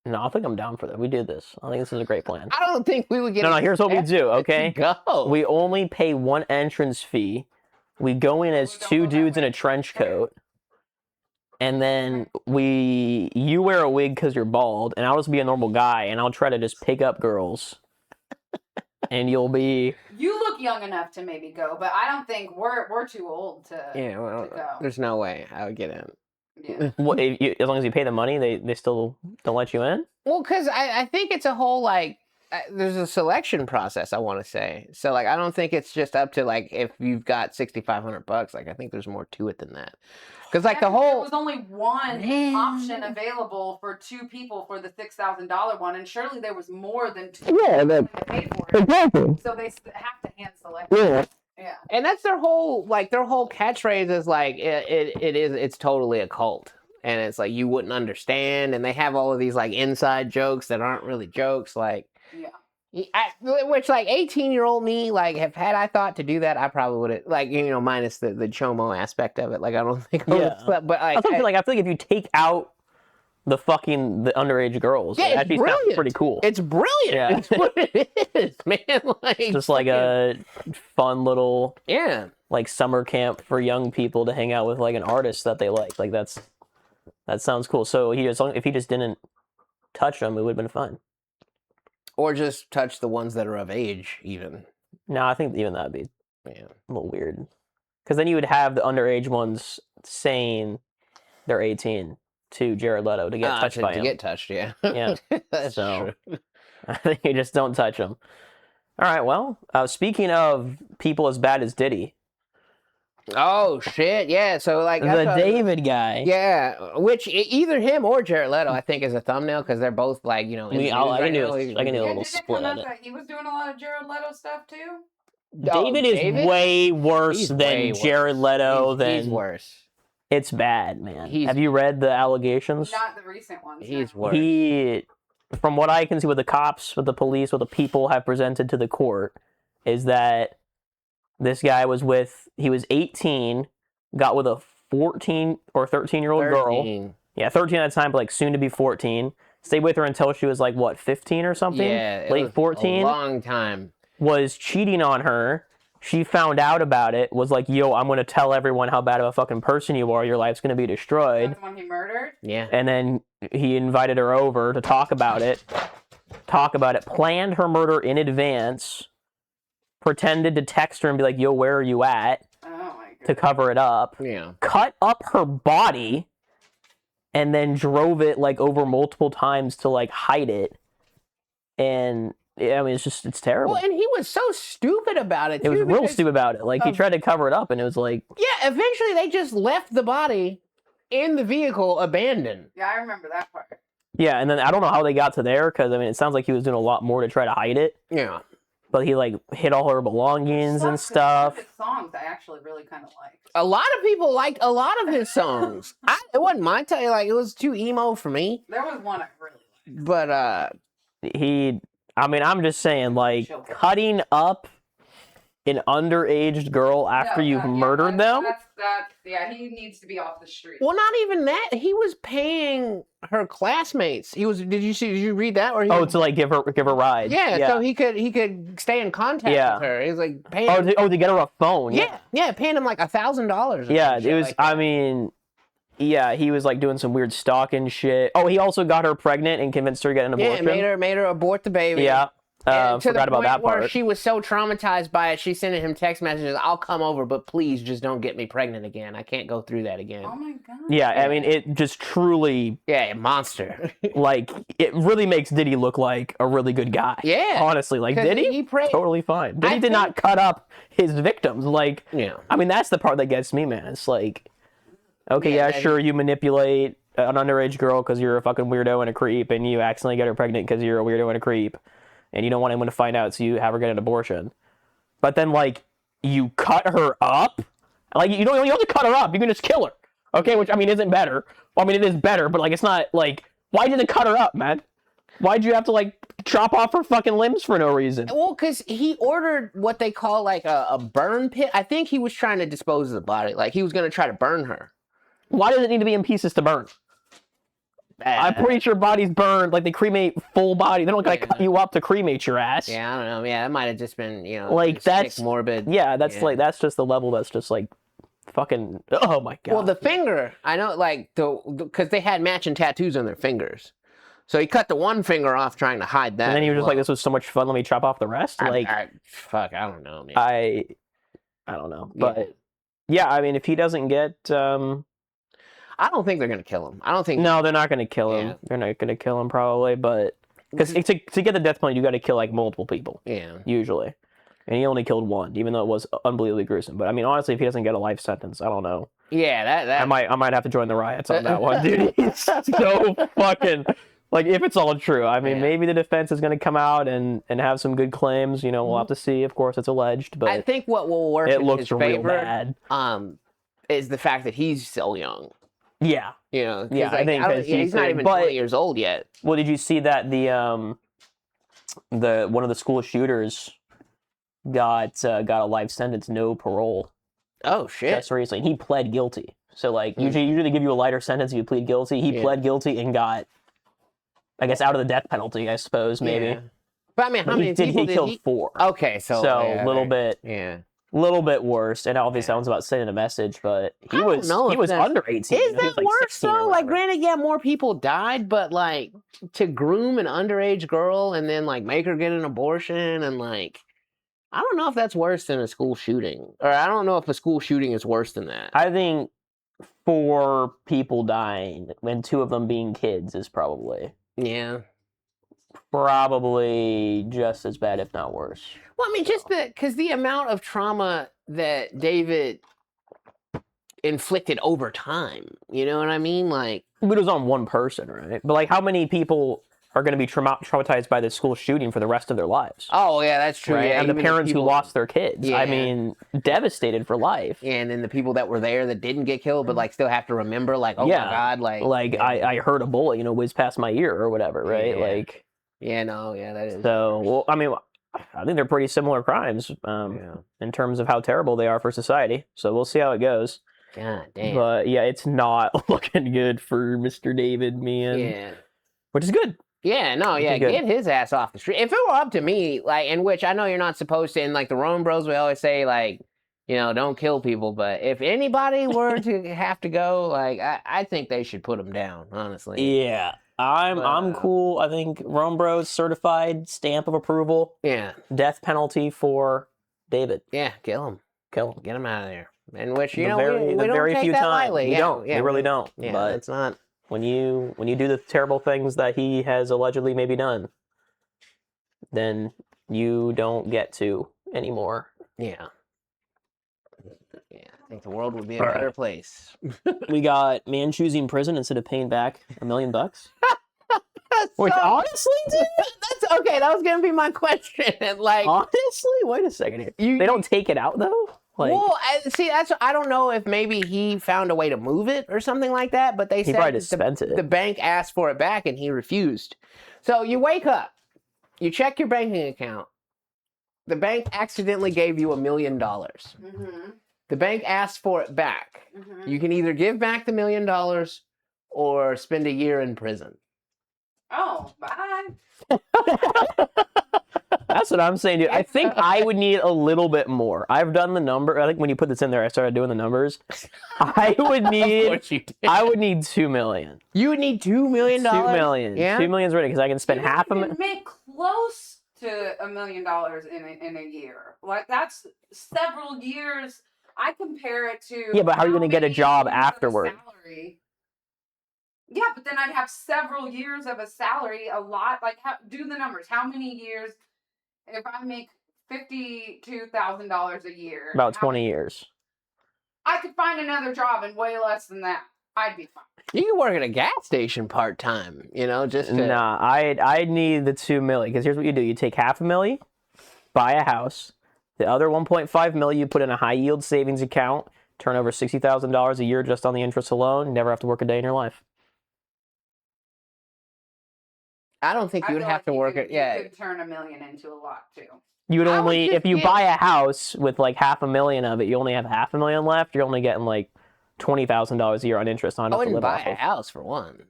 No, I think I'm down for that. We did this. I think this is a great plan. I don't think we would get. No, here's what we do. Okay, go. We only pay one entrance fee. We go in as two dudes in a trench coat. And then you wear a wig because you're bald, and I'll just be a normal guy, and I'll try to just pick up girls. And you'll be... You look young enough to maybe go, but I don't think we're too old to, to go. There's no way I would get in. Yeah. What, as long as you pay the money, they still don't let you in? Well, because I think it's a whole, like, there's a selection process, I want to say. So, like, I don't think it's just up to, like, if you've got $6,500. Like, I think there's more to it than that. Because, like, the whole... There was only one option available for two people for the $6,000 one, and surely there was more than two people that paid for it. Exactly. So they have to hand select. Yeah. Yeah. And that's their whole catchphrase is, like, it's totally a cult. And it's, like, you wouldn't understand. And they have all of these, like, inside jokes that aren't really jokes, like... Yeah. Which, like, 18-year-old me, like, had I thought to do that, I probably would have, like, you know, minus the chomo aspect of it. Like, I don't think I would have slept, but, like... I feel like if you take out the underage girls, it actually sounds pretty cool. It's brilliant! Yeah. It's what it is, man! Like, it's just like a fun little... Yeah. Like, summer camp for young people to hang out with, like, an artist that they like. Like, that sounds cool. So, if he just didn't touch them, it would have been fun. Or just touch the ones that are of age, even. No, I think even that would be a little weird. Because then you would have the underage ones saying they're 18 to Jared Leto to get touched by him. To get touched, yeah. Yeah. That's true. I think you just don't touch them. All right, well, speaking of people as bad as Diddy. Oh, shit, yeah. So, like... The David guy. Yeah, which either him or Jared Leto, I think, is a thumbnail, because they're both, like, you know... I can do a little split on it. He was doing a lot of Jared Leto stuff, too? David is way worse than Jared Leto. He's worse. It's bad, man. Have you read the allegations? Not the recent ones. He's worse. From what I can see, what the cops, what the police, what the people have presented to the court, is that this guy he was 18, got with a 14 or 13-year-old girl. Yeah, 13 at the time, but like soon to be 14. Stayed with her until she was like, what, 15 or something? Yeah, late 14. A long time. Was cheating on her. She found out about it, was like, yo, I'm going to tell everyone how bad of a fucking person you are. Your life's going to be destroyed. That's the one he murdered? Yeah. And then he invited her over to talk about it, planned her murder in advance, pretended to text her and be like, yo, where are you at? Oh my God. To cover it up. Yeah. Cut up her body and then drove it like over multiple times to like hide it. And I mean, it's terrible. Well, and he was so stupid about it, too. It was real stupid about it. Like, he tried to cover it up, and it was like... Yeah, eventually they just left the body in the vehicle abandoned. Yeah, I remember that part. Yeah, and then I don't know how they got to there, because, I mean, it sounds like he was doing a lot more to try to hide it. Yeah. but he like hid all her belongings and stuff. His songs I actually really kind of like. A lot of people liked a lot of his songs. It wasn't my type. Like, it was too emo for me. There was one I really liked. But I'm just saying, like, cutting up an underage girl after you've murdered them. He needs to be off the street. Well, not even that. He was paying her classmates. Did you read that? Or to like give her rides. Yeah, so he could stay in contact with her. He was like paying to get her a phone. Yeah, paying him like $1,000. Yeah, it was he was like doing some weird stalking shit. Oh, he also got her pregnant and convinced her to get an abortion. Yeah, made her abort the baby. Yeah. Forgot about that part. Where she was so traumatized by it, she sent him text messages. I'll come over, but please just don't get me pregnant again. I can't go through that again. Oh my god. Yeah, I mean, it just truly. Yeah, monster. Like, it really makes Diddy look like a really good guy. Yeah. Honestly, like, Diddy, totally fine. Diddy did not cut up his victims. Like, I mean, that's the part that gets me, man. It's like, okay, sure, you manipulate an underage girl because you're a fucking weirdo and a creep, and you accidentally get her pregnant because you're a weirdo and a creep. And you don't want anyone to find out, so you have her get an abortion. But then, like, you cut her up? Like, you don't have to cut her up. You can just kill her. Okay, which, I mean, isn't better. Well, I mean, it is better, but, like, it's not, like... Why did you cut her up, man? Why'd you have to, like, chop off her fucking limbs for no reason? Well, because he ordered what they call, like, a burn pit. I think he was trying to dispose of the body. Like, he was going to try to burn her. Why does it need to be in pieces to burn? I'm pretty sure bodies burned, like they cremate full body. They don't gotta cut you up to cremate your ass. Yeah, I don't know. Yeah, that might have just been, like that's morbid. Yeah, that's like that's just the level that's just like fucking. Oh my god. Well, the finger, I know, like because they had matching tattoos on their fingers, so he cut the one finger off trying to hide that. And then he was just like, "This was so much fun. Let me chop off the rest." Like, fuck, I don't know, man. I don't know, but yeah, I mean, if he doesn't get. I don't think they're gonna kill him. I don't think. No, they're not gonna kill him. They're not gonna kill him probably, but because to get the death penalty, you got to kill like multiple people. Yeah. Usually, and he only killed one, even though it was unbelievably gruesome. But I mean, honestly, if he doesn't get a life sentence, I don't know. Yeah, that I might have to join the riots on that one, dude. He's so fucking like if it's all true. I mean, maybe the defense is gonna come out and have some good claims. We'll have to see. Of course, it's alleged, but I think what will work. It looks real bad. Is the fact that he's so young. Yeah. Like, I think he's not even 20 years old yet. Well, did you see that the one of the school shooters got a life sentence, no parole? Oh shit! Just recently, he pled guilty. So like usually they give you a lighter sentence if you plead guilty. He pled guilty and got, I guess, out of the death penalty. I suppose maybe. Yeah. But I mean, how many people he killed 4? Okay, so a little bit. Yeah. Little bit worse, and obviously someone's about sending a message, but he was under 18. Is that like worse though? Like, granted, more people died, but like to groom an underage girl and then like make her get an abortion and like, I don't know if that's worse than a school shooting, or I don't know if a school shooting is worse than that. I think 4 people dying and 2 of them being kids is probably just as bad, if not worse. Well, I mean, just because the amount of trauma that David inflicted over time, you know what I mean? Like, but it was on one person, right? But like, how many people are going to be traumatized by this school shooting for the rest of their lives? Oh yeah, that's true. Right? Yeah, and the parents who lost their kids. Yeah. I mean, devastated for life. Yeah, and then the people that were there that didn't get killed, but like still have to remember, like, oh my god, I heard a bullet, whiz past my ear or whatever, right? Yeah. Like, that is. So, well, I mean, I think they're pretty similar crimes in terms of how terrible they are for society. So we'll see how it goes. God damn. But yeah, it's not looking good for Mr. David, man. Yeah. Which is good. Yeah, no, get his ass off the street. If it were up to me, like, in which I know you're not supposed to, in like the RomeBros, we always say, like, don't kill people. But if anybody were to have to go, like, I think they should put him down, honestly. Yeah. I'm cool. I think RomeBros certified stamp of approval. Yeah. Death penalty for David. Yeah, kill him. Kill him. Get him out of there. In which, we very don't take few that times. lightly. We don't. We really don't. Yeah, but it's not. When you do the terrible things that he has allegedly maybe done, then you don't get to anymore. Yeah. Yeah, I think the world would be a better place. We got man choosing prison instead of paying back $1 million. Wait, honestly, dude? That's okay. That was gonna be my question. Like, honestly, wait a second here. They don't take it out though. Like, well, see, I don't know if maybe he found a way to move it or something like that. But they he said probably just spent it. The bank asked for it back and he refused. So you wake up, you check your banking account. The bank accidentally gave you $1 million. Mm-hmm. The bank asked for it back. Mm-hmm. You can either give back the $1 million or spend a year in prison. Oh, bye. That's what I'm saying, dude. I think I would need a little bit more. I've done the number. I think when you put this in there, I started doing the numbers. I would need $2 million. You would need $2 million? $2 million. Yeah? $2 million's ready because I can spend half of it. Make close to $1 million in a year. Like, that's several years. I compare it to... Yeah, but how are you going to get a job afterward? Yeah, but then I'd have several years of a salary, a lot. Like, do the numbers. How many years... If I make $52,000 a year... About 20 years. I could find another job in way less than that. I'd be fine. You can work at a gas station part-time, you know, just to... Nah, I'd need the $2 million. Because here's what you do. You take $500,000, buy a house. The other $1.5 million you put in a high-yield savings account, turn over $60,000 a year just on the interest alone, never have to work a day in your life. I don't think you would have to work it. Yeah, you could turn $1 million into a lot too. You would only, if you buy a house with like $500,000 of it, you only have $500,000 left. You're only getting like $20,000 a year on interest on it. I wouldn't buy a house for one,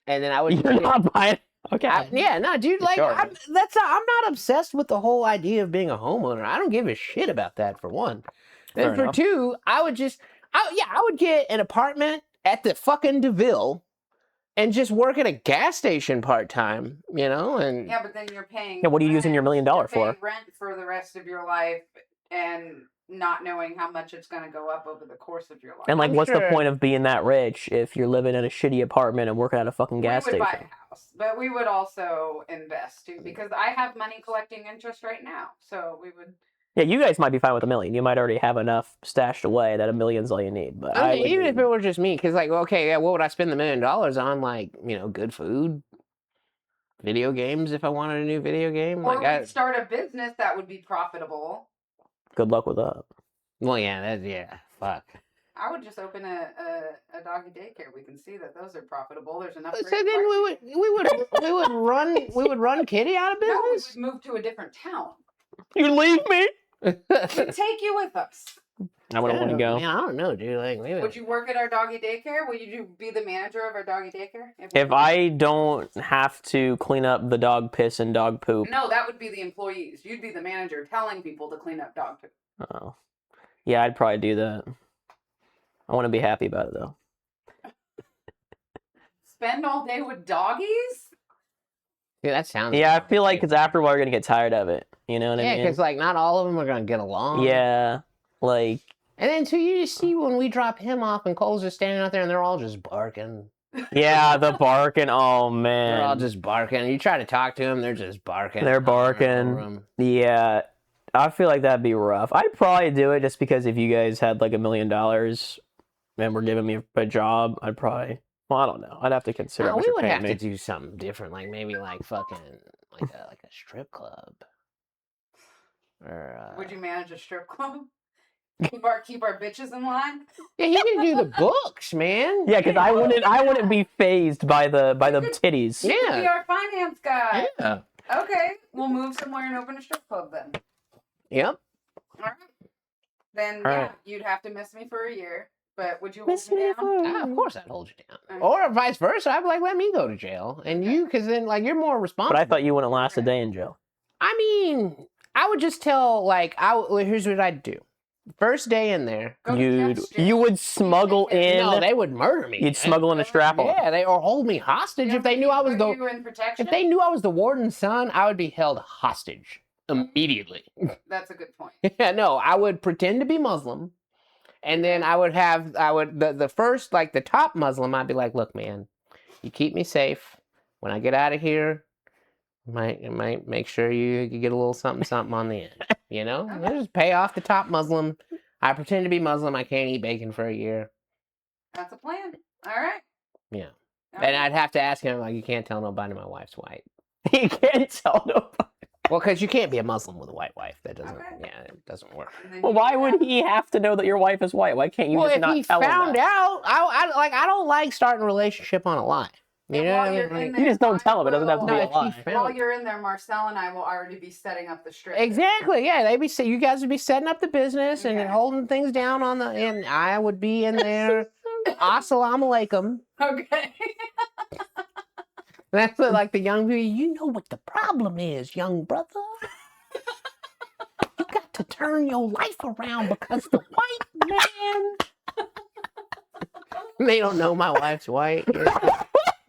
and then I would. You're not buying. Okay. Yeah, no, dude. Like, I'm not obsessed with the whole idea of being a homeowner. I don't give a shit about that for one. And for two, I would get an apartment at the fucking DeVille. And just work at a gas station part-time, you know? And yeah, but then you're paying... Yeah, what are you using your $1 million for? Rent for the rest of your life and not knowing how much it's going to go up over the course of your life. And, like, what's the point of being that rich if you're living in a shitty apartment and working at a fucking gas station? We would buy a house, but we would also invest, too, because I have money collecting interest right now, so we would... Yeah, you guys might be fine with $1 million. You might already have enough stashed away that $1 million's all you need. But I mean, even if it were just me, because like, okay, yeah, what would I spend the $1 million on? Like, you know, good food, video games. If I wanted a new video game, or like, we'd start a business that would be profitable. Good luck with that. Well, yeah, fuck. I would just open a doggy daycare. We can see that those are profitable. There's enough. So then we would run Kitty out of business. No, we would move to a different town. You leave me? We'd take you with us. I wouldn't want to go. Man, I don't know, dude. Like, maybe... Would you work at our doggy daycare? Would you be the manager of our doggy daycare? If I don't have to clean up the dog piss and dog poop. No, that would be the employees. You'd be the manager telling people to clean up dog poop. Oh. Yeah, I'd probably do that. I want to be happy about it, though. Spend all day with doggies? Yeah, that sounds... Yeah, I feel like because after a while, you're going to get tired of it. You know what I mean? Yeah, because, like, not all of them are going to get along. Yeah, like... And then, too, you just see when we drop him off and Cole's just standing out there and they're all just barking. Yeah, the barking. Oh, man. They're all just barking. You try to talk to them, they're just barking. They're barking. Yeah, I feel like that'd be rough. I'd probably do it just because if you guys had, like, $1 million and were giving me a job, I'd probably... Well, I don't know. I'd have to consider how much you're paying me. We would have to do something different, like maybe like fucking like a strip club. Or would you manage a strip club? Keep our bitches in line? Yeah, you can do the books, man. Yeah, because I wouldn't be phased by the titties. You could be our finance guy. Yeah. Okay, we'll move somewhere and open a strip club then. Yep. All right. Then you'd have to miss me for a year. But would you Miss hold me me down? Of course I'd hold you down. Or vice versa. I'd be like, let me go to jail. And you, because then, like, you're more responsible. But I thought you wouldn't last a day in jail. I mean, I would just tell, like, here's what I'd do. First day in there. You would smuggle in... No, they would murder me. You'd smuggle in a strap-on. Yeah, or hold me hostage if they knew I was you in protection? If they knew I was the warden's son, I would be held hostage immediately. That's a good point. Yeah, no, I would pretend to be Muslim. And then the first, like, the top Muslim, I'd be like, look, man, you keep me safe. When I get out of here, might make sure you get a little something on the end. You know? Okay. Just pay off the top Muslim. I pretend to be Muslim. I can't eat bacon for a year. That's a plan. All right. Yeah. And I'd have to ask him, like, you can't tell nobody my wife's white. You can't tell nobody. Well, because you can't be a Muslim with a white wife. That doesn't, it doesn't work. Well, why would he have to know that your wife is white? Why can't you just not tell him that? Well, if he found out, I don't like starting a relationship on a lie. You know what I mean? You just don't tell him. It doesn't have to be a lie. While you're in there, Marcel and I will already be setting up the strip. Exactly. Yeah, you guys would be setting up the business and holding things down and I would be in there. Assalamu alaikum. Okay. That's what, like, the young people, you know what the problem is, young brother. You got to turn your life around because the white man. They don't know my wife's white.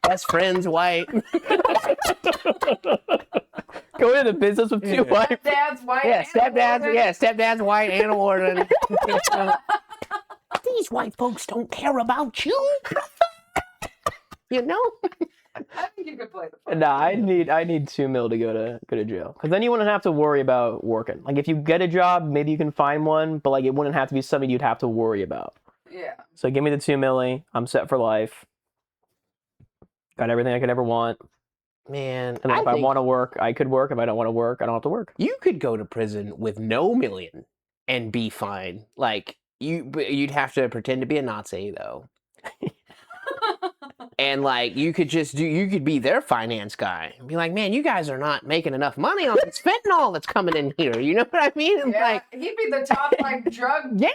Best friend's white. Go into business with two white. Stepdad's white. Stepdad's white and a warden. These white folks don't care about you, brother. You know? I think you could play the part. Nah, I need $2 million to go to jail. Because then you wouldn't have to worry about working. Like, if you get a job, maybe you can find one, but like it wouldn't have to be something you'd have to worry about. Yeah. So give me the $2 million. I'm set for life. Got everything I could ever want. Man, And then if I want to work, I could work. If I don't want to work, I don't have to work. You could go to prison with no million and be fine. Like, you'd have to pretend to be a Nazi, though. And like you could be their finance guy and be like, man, you guys are not making enough money on this fentanyl that's coming in here. You know what I mean? And like, he'd be the top like drug. Yeah.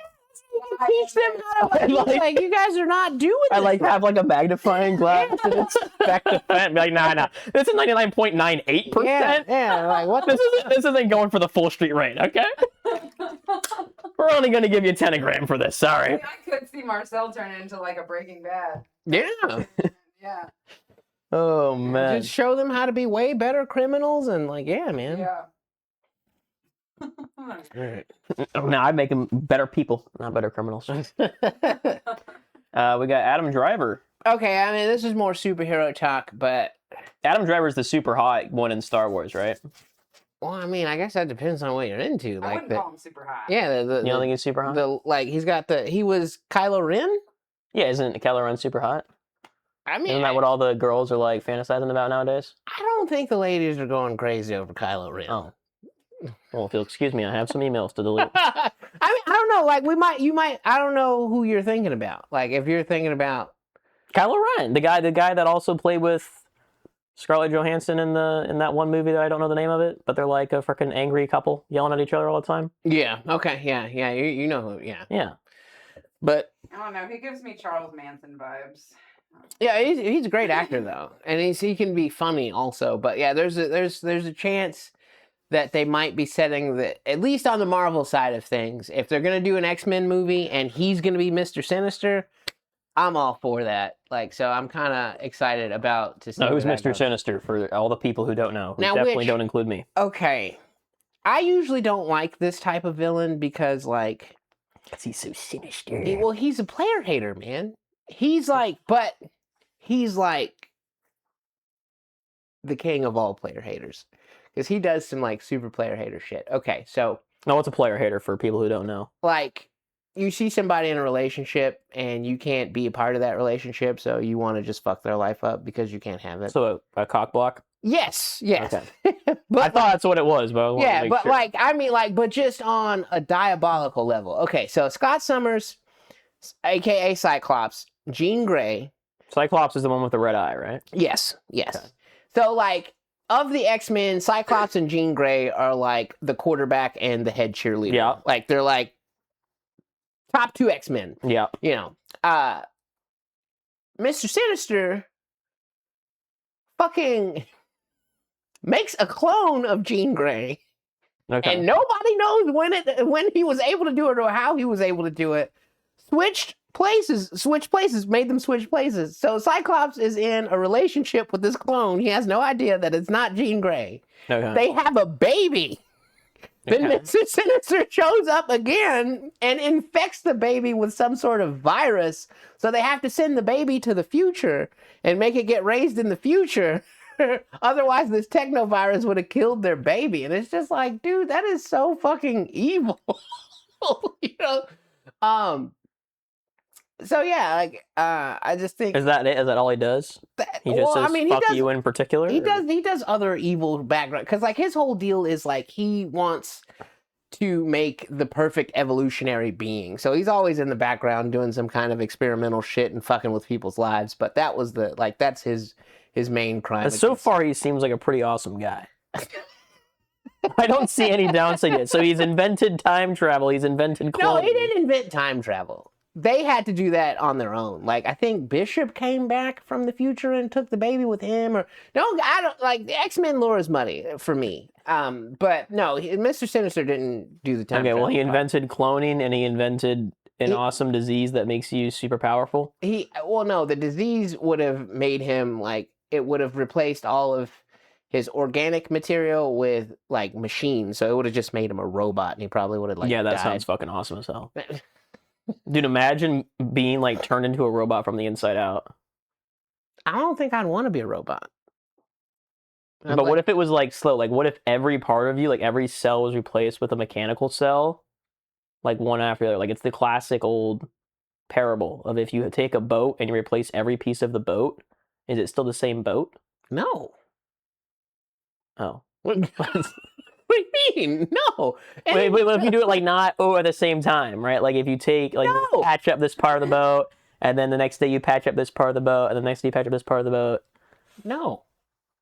Teach them how to like you guys are not doing this. I like have like a magnifying glass and inspect the fent. Like, nah. This is 99.98%. Yeah, like what? This isn't going for the full street rate, okay? We're only gonna give you 10 a gram for this. Sorry. I could see Marcel turn it into like a Breaking Bad. Yeah. Yeah. Oh man. Just show them how to be way better criminals and like, yeah, man. Yeah. No, I'd make them better people, not better criminals. We got Adam Driver. Okay, I mean, this is more superhero talk, but Adam Driver's the super hot one in Star Wars, right? Well, I mean, I guess that depends on what you're into. I wouldn't call him super hot. Yeah, you don't think he's super hot? He was Kylo Ren? Yeah, isn't Kylo Ren super hot? I mean, isn't that what all the girls are like fantasizing about nowadays? I don't think the ladies are going crazy over Kylo Ren. Oh. Well, if you'll excuse me, I have some emails to delete. I mean, I don't know. Like, I don't know who you're thinking about. Like, if you're thinking about Kylo Ren, the guy that also played with Scarlett Johansson in that one movie that I don't know the name of it, but they're like a freaking angry couple yelling at each other all the time. Yeah. Okay. Yeah. You know who? Yeah. Yeah. But I don't know. He gives me Charles Manson vibes. Yeah, he's a great actor though, and he can be funny also. But yeah, there's a chance that they might be setting at least on the Marvel side of things. If they're gonna do an X-Men movie and he's gonna be Mr. Sinister, I'm all for that. Like, so I'm kind of excited about to see. Now, who's Mr. Sinister for all the people who don't know? Who now, definitely don't include me. Okay, I usually don't like this type of villain because he's so sinister. He's a player hater, man. He's like the king of all player haters. Because he does some like super player hater shit. Okay, so now what's a player hater for people who don't know? Like, you see somebody in a relationship and you can't be a part of that relationship, so you want to just fuck their life up because you can't have it. So a cock block? Yes. Okay. But I thought that's what it was, but sure. But just on a diabolical level. Okay, so Scott Summers, aka Cyclops, Jean Grey. Cyclops is the one with the red eye, right? Yes. Okay. So like, of the X-Men, Cyclops and Jean Grey are like the quarterback and the head cheerleader. Yeah. Like, they're like top two X-Men. Yeah. You know. Mr. Sinister fucking makes a clone of Jean Grey. Okay. And nobody knows when he was able to do it or how he was able to do it. Switched places, made them switch places. So Cyclops is in a relationship with this clone. He has no idea that it's not Jean Grey. Okay. They have a baby. Then Mr. Sinister shows up again and infects the baby with some sort of virus. So they have to send the baby to the future and make it get raised in the future. Otherwise, this technovirus would have killed their baby. And it's just like, dude, that is so fucking evil. You know? So yeah, like I just think is that it? Is that all he does? He just says fuck you in particular. He does other evil background because like his whole deal is like he wants to make the perfect evolutionary being. So he's always in the background doing some kind of experimental shit and fucking with people's lives. But that was that's his main crime. And so far, he seems like a pretty awesome guy. I don't see any downside yet. So he's invented time travel. He's invented cloning. No, he didn't invent time travel. They had to do that on their own. Like, I think Bishop came back from the future and took the baby with him. Or no, I don't like the X-Men lore is muddy for me. But no, Mr. Sinister didn't do the time. Okay, well, he invented cloning and he invented an awesome disease that makes you super powerful. No, the disease would have made him like it would have replaced all of his organic material with like machines. So it would have just made him a robot, and he probably would have like that died. Sounds fucking awesome as hell. Dude, imagine being like turned into a robot from the inside out. I don't think I'd want to be a robot. But what if it was like slow? Like, what if every part of you, like every cell was replaced with a mechanical cell? Like one after the other. Like it's the classic old parable of if you take a boat and you replace every piece of the boat, is it still the same boat? No. Oh. What do you mean? No. Wait, if you do it like not at the same time, right? Like if you take you patch up this part of the boat, and then the next day you patch up this part of the boat, and the next day you patch up this part of the boat. No.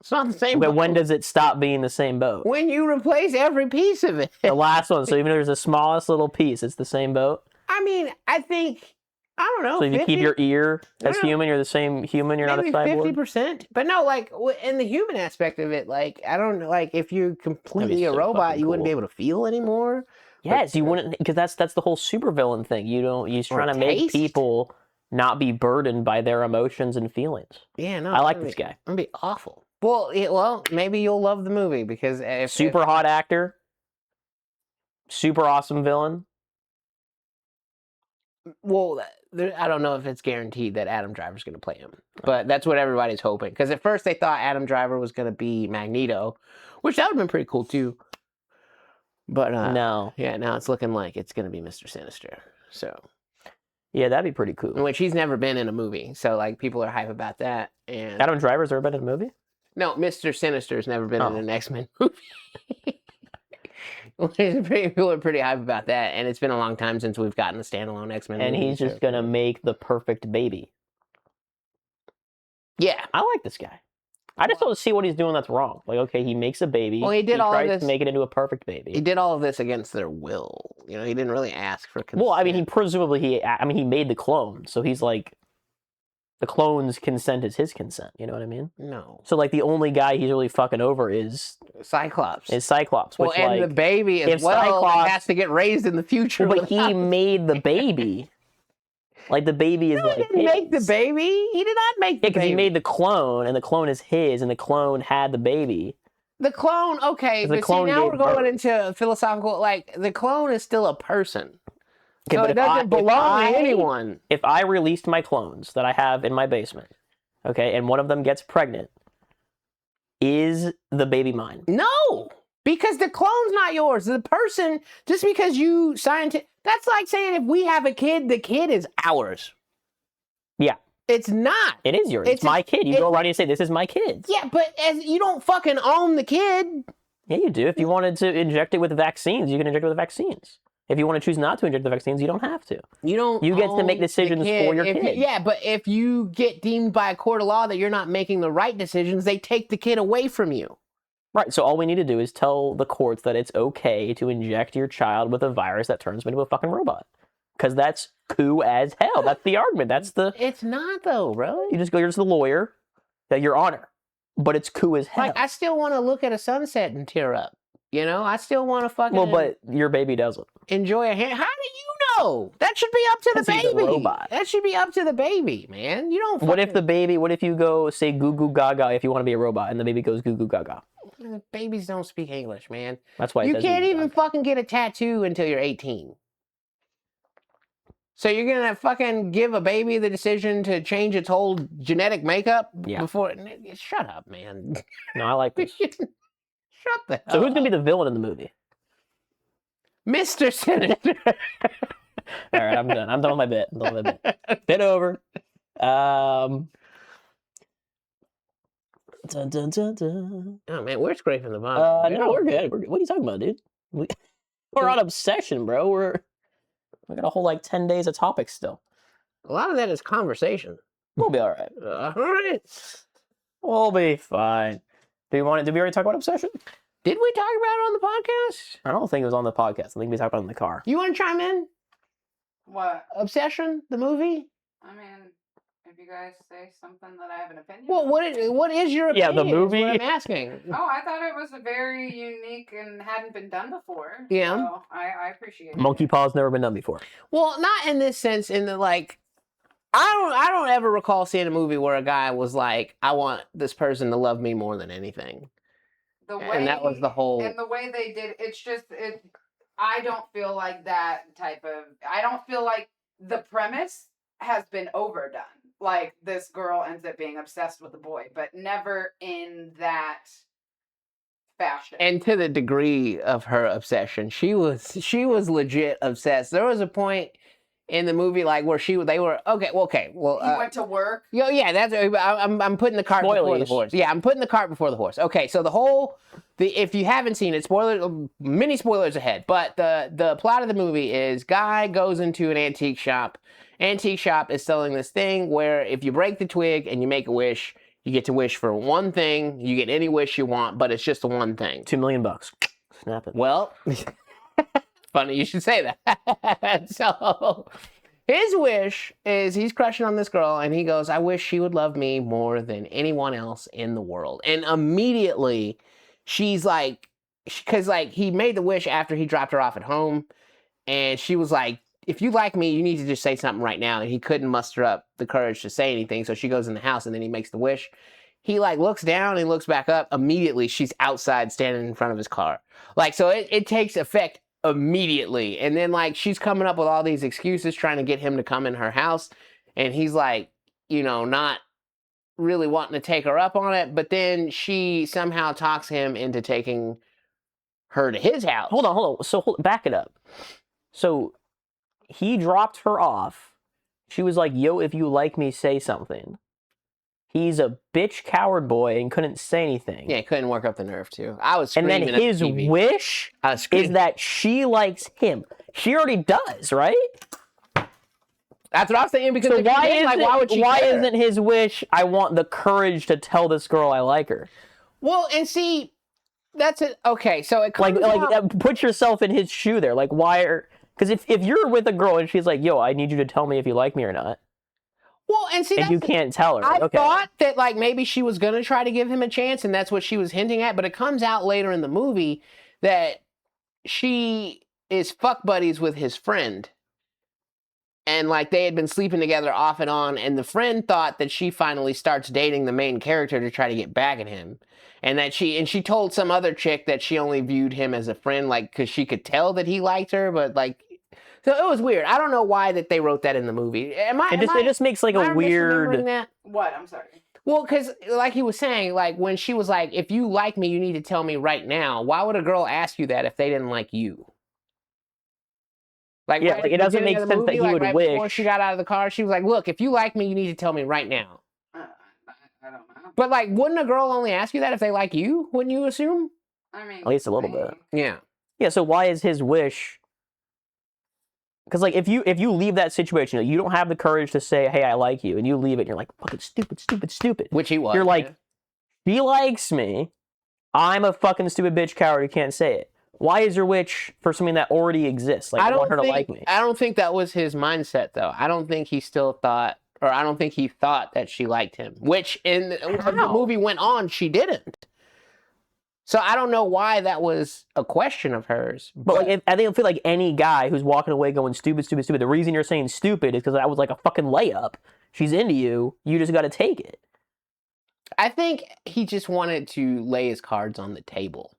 It's not the same boat. But when does it stop being the same boat? When you replace every piece of it. The last one. So even if there's the smallest little piece, it's the same boat? I mean, I think, I don't know. So if you keep your ear as human, you're the same human, you're not a cyborg? 50%. But no, like, in the human aspect of it, like, I don't know, like, if you're completely a robot, you wouldn't be able to feel anymore. Yes, you wouldn't, because that's the whole supervillain thing. You're trying to make people not be burdened by their emotions and feelings. Yeah, no. I like this guy. It'd be awful. Well, maybe you'll love the movie because super hot actor, super awesome villain. Well, I don't know if it's guaranteed that Adam Driver's going to play him, but that's what everybody's hoping. Because at first they thought Adam Driver was going to be Magneto, which that would have been pretty cool too. But no, now it's looking like it's going to be Mr. Sinister. So yeah, that'd be pretty cool. Which he's never been in a movie, so like people are hype about that. And Adam Driver's ever been in a movie? No, Mr. Sinister's never been in an X-Men movie. People are pretty hype about that, and it's been a long time since we've gotten a standalone X-Men movie. And he's just gonna make the perfect baby. Yeah. I like this guy. I just don't see what he's doing that's wrong. Like, okay, he makes a baby. Well, he tries to make it into a perfect baby. He did all of this against their will. You know, he didn't really ask for consent. Well, I mean, he made the clone, so he's like, the clone's consent is his consent. You know what I mean? No. So, like, the only guy he's really fucking over is Cyclops. Which, and the baby as well has to get raised in the future. Well, but he made the baby. Like, the baby is he didn't make the baby. He did not make the baby. Because he made the clone, and the clone is his, and the clone had the baby. The clone, okay, but see, now we're going into philosophical, like, the clone is still a person. Okay, so it doesn't belong to anyone. If I released my clones that I have in my basement, okay, and one of them gets pregnant, is the baby mine? No, because the clone's not yours. The person, just because you that's like saying if we have a kid, the kid is ours. Yeah. It's not. It is yours. It's my kid. You go around and say, this is my kid. Yeah, but you don't fucking own the kid. Yeah, you do. If you wanted to inject it with vaccines, you can inject it with vaccines. If you want to choose not to inject the vaccines, you don't have to. You get to make decisions for your kid. Yeah, but if you get deemed by a court of law that you're not making the right decisions, they take the kid away from you. Right, so all we need to do is tell the courts that it's okay to inject your child with a virus that turns him into a fucking robot. Because that's cool as hell. That's the argument. It's not, though, bro. You're just the lawyer, that your honor. But it's cool as hell. Like, I still want to look at a sunset and tear up. You know, I still want to fucking... Well, but your baby doesn't. Enjoy a hand. How do you know? That should be up to the baby. He's a robot. That should be up to the baby, man. You don't fucking... What if you go say goo goo gaga if you want to be a robot and the baby goes goo goo gaga? Babies don't speak English, man. That's why you can't even fucking get a tattoo until you're 18. So you're gonna fucking give a baby the decision to change its whole genetic makeup before? Shut up, man. No, I like this. Shut the hell So who's up. gonna be the villain in the movie? Mr. Sinister. right, I'm done. I'm done with my bit. I'm done with my bit. Bit over. Dun, dun, dun, dun. Oh man, we're scraping the bottom. No, we're good. What are you talking about, dude? We're on obsession, bro. We got a whole like 10 days of topics still. A lot of that is conversation. We'll be all right. All right. We'll be fine. Did we already talk about obsession? Did we talk about it on the podcast? I don't think it was on the podcast. I think we talked about it in the car. You want to chime in? What? Obsession, the movie? I mean, if you guys say something that I have an opinion. Well, what is your opinion? Yeah, the movie. Is what I'm asking. Oh, I thought it was very unique and hadn't been done before. Yeah. So I appreciate it. Monkey Paw's never been done before. Well, not in this sense. In the like, I don't ever recall seeing a movie where a guy was like, "I want this person to love me more than anything." And that was the whole. And the way they did it's just it. I don't feel like that type of. I don't feel like the premise has been overdone. Like this girl ends up being obsessed with the boy, but never in that fashion. And to the degree of her obsession, she was legit obsessed. There was a point in the movie like where they were okay. Well, he went to work. Yeah, that's I'm putting the cart before the horse. Yeah, I'm putting the cart before the horse. Okay, so if you haven't seen it, many spoilers ahead. But the plot of the movie is guy goes into an antique shop. Antique shop is selling this thing where if you break the twig and you make a wish, you get to wish for one thing. You get any wish you want, but it's just the one thing. $2 million. Snap it. Well, funny you should say that. So his wish is he's crushing on this girl and he goes, I wish she would love me more than anyone else in the world. And immediately she's like, because like he made the wish after he dropped her off at home. And she was like, if you like me, you need to just say something right now. And he couldn't muster up the courage to say anything. So she goes in the house and then he makes the wish. He like looks down and looks back up. Immediately, she's outside standing in front of his car. Like, so it takes effect immediately. And then like she's coming up with all these excuses trying to get him to come in her house. And he's like, not really wanting to take her up on it. But then she somehow talks him into taking her to his house. Hold on. So back it up. So he dropped her off. She was like, yo, if you like me, say something. He's a bitch coward boy and couldn't say anything. Yeah, couldn't work up the nerve to. I was screaming. And then his wish is that she likes him. She already does, right? That's what I was saying. Because so why isn't his wish, I want the courage to tell this girl I like her? Well, and see, that's it. Okay, so it comes like put yourself in his shoe there. Like, why are... Because if you're with a girl and she's like, yo, I need you to tell me if you like me or not. Well, and see, and you can't tell her. I thought that like maybe she was going to try to give him a chance and that's what she was hinting at. But it comes out later in the movie that she is fuck buddies with his friend. And like they had been sleeping together off and on. And the friend thought that she finally starts dating the main character to try to get back at him. And that she told some other chick that she only viewed him as a friend, like, because she could tell that he liked her, but like, so it was weird. I don't know why that they wrote that in the movie. It just makes like a weird. What? I'm sorry. Well, because like he was saying, like when she was like, if you like me, you need to tell me right now. Why would a girl ask you that if they didn't like you? Like, yeah, like it doesn't make sense that he would wish. Before she got out of the car, she was like, look, if you like me, you need to tell me right now. I don't know. But like, wouldn't a girl only ask you that if they like you? Wouldn't you assume? I mean, at least a little bit. Yeah. Yeah. So why is his wish? Because like, if you leave that situation, you don't have the courage to say, "Hey, I like you," and you leave it, and you're like, "Fucking stupid," which he was. You're like, she likes me. I'm a fucking stupid bitch coward who can't say it. Why is your wish for something that already exists? Like, I want her to like me. I don't think that was his mindset, though. I don't think he still thought. Or I don't think he thought that she liked him, which as the movie went on, she didn't. So I don't know why that was a question of hers. But like, I feel like any guy who's walking away going stupid, the reason you're saying stupid is because that was like a fucking layup. She's into you. You just got to take it. I think he just wanted to lay his cards on the table.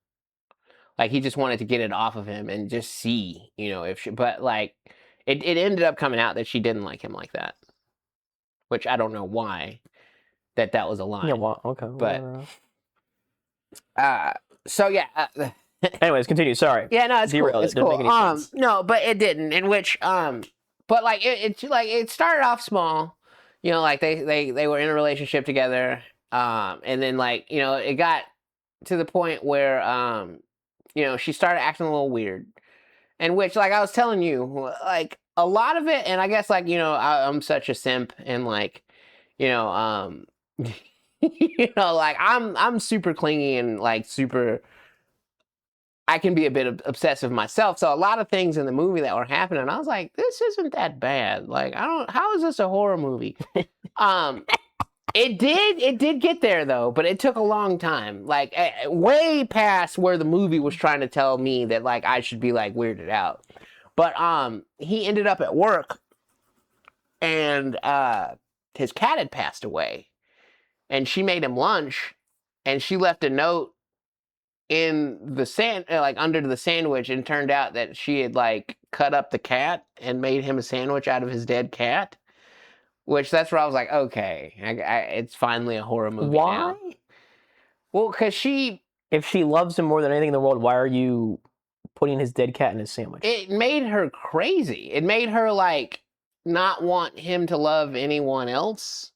Like he just wanted to get it off of him and just see, if she, but like it ended up coming out that she didn't like him like that. Which I don't know why that was a line. Yeah, well, okay. But, so yeah. Anyways, continue. Sorry. Yeah, no, it's cool. It's cool. Make any sense. No, but it didn't. In which, but like it started off small, you know, like they were in a relationship together, and then like, you know, it got to the point where you know, she started acting a little weird, and which, like I was telling you, like a lot of it, and I guess like, you know, I'm such a simp, and like, you know, you know, like I'm super clingy and like super. I can be a bit obsessive myself, so a lot of things in the movie that were happening, I was like, this isn't that bad. Like, how is this a horror movie? It did get there though, but it took a long time, like way past where the movie was trying to tell me that like I should be like weirded out. But he ended up at work, and his cat had passed away, and she made him lunch, and she left a note in the sand, like under the sandwich, and turned out that she had like cut up the cat and made him a sandwich out of his dead cat. Which that's where I was like, okay, it's finally a horror movie. Why? Now. Well, because if she loves him more than anything in the world, why are you putting his dead cat in his sandwich? It made her crazy. It made her like not want him to love anyone else.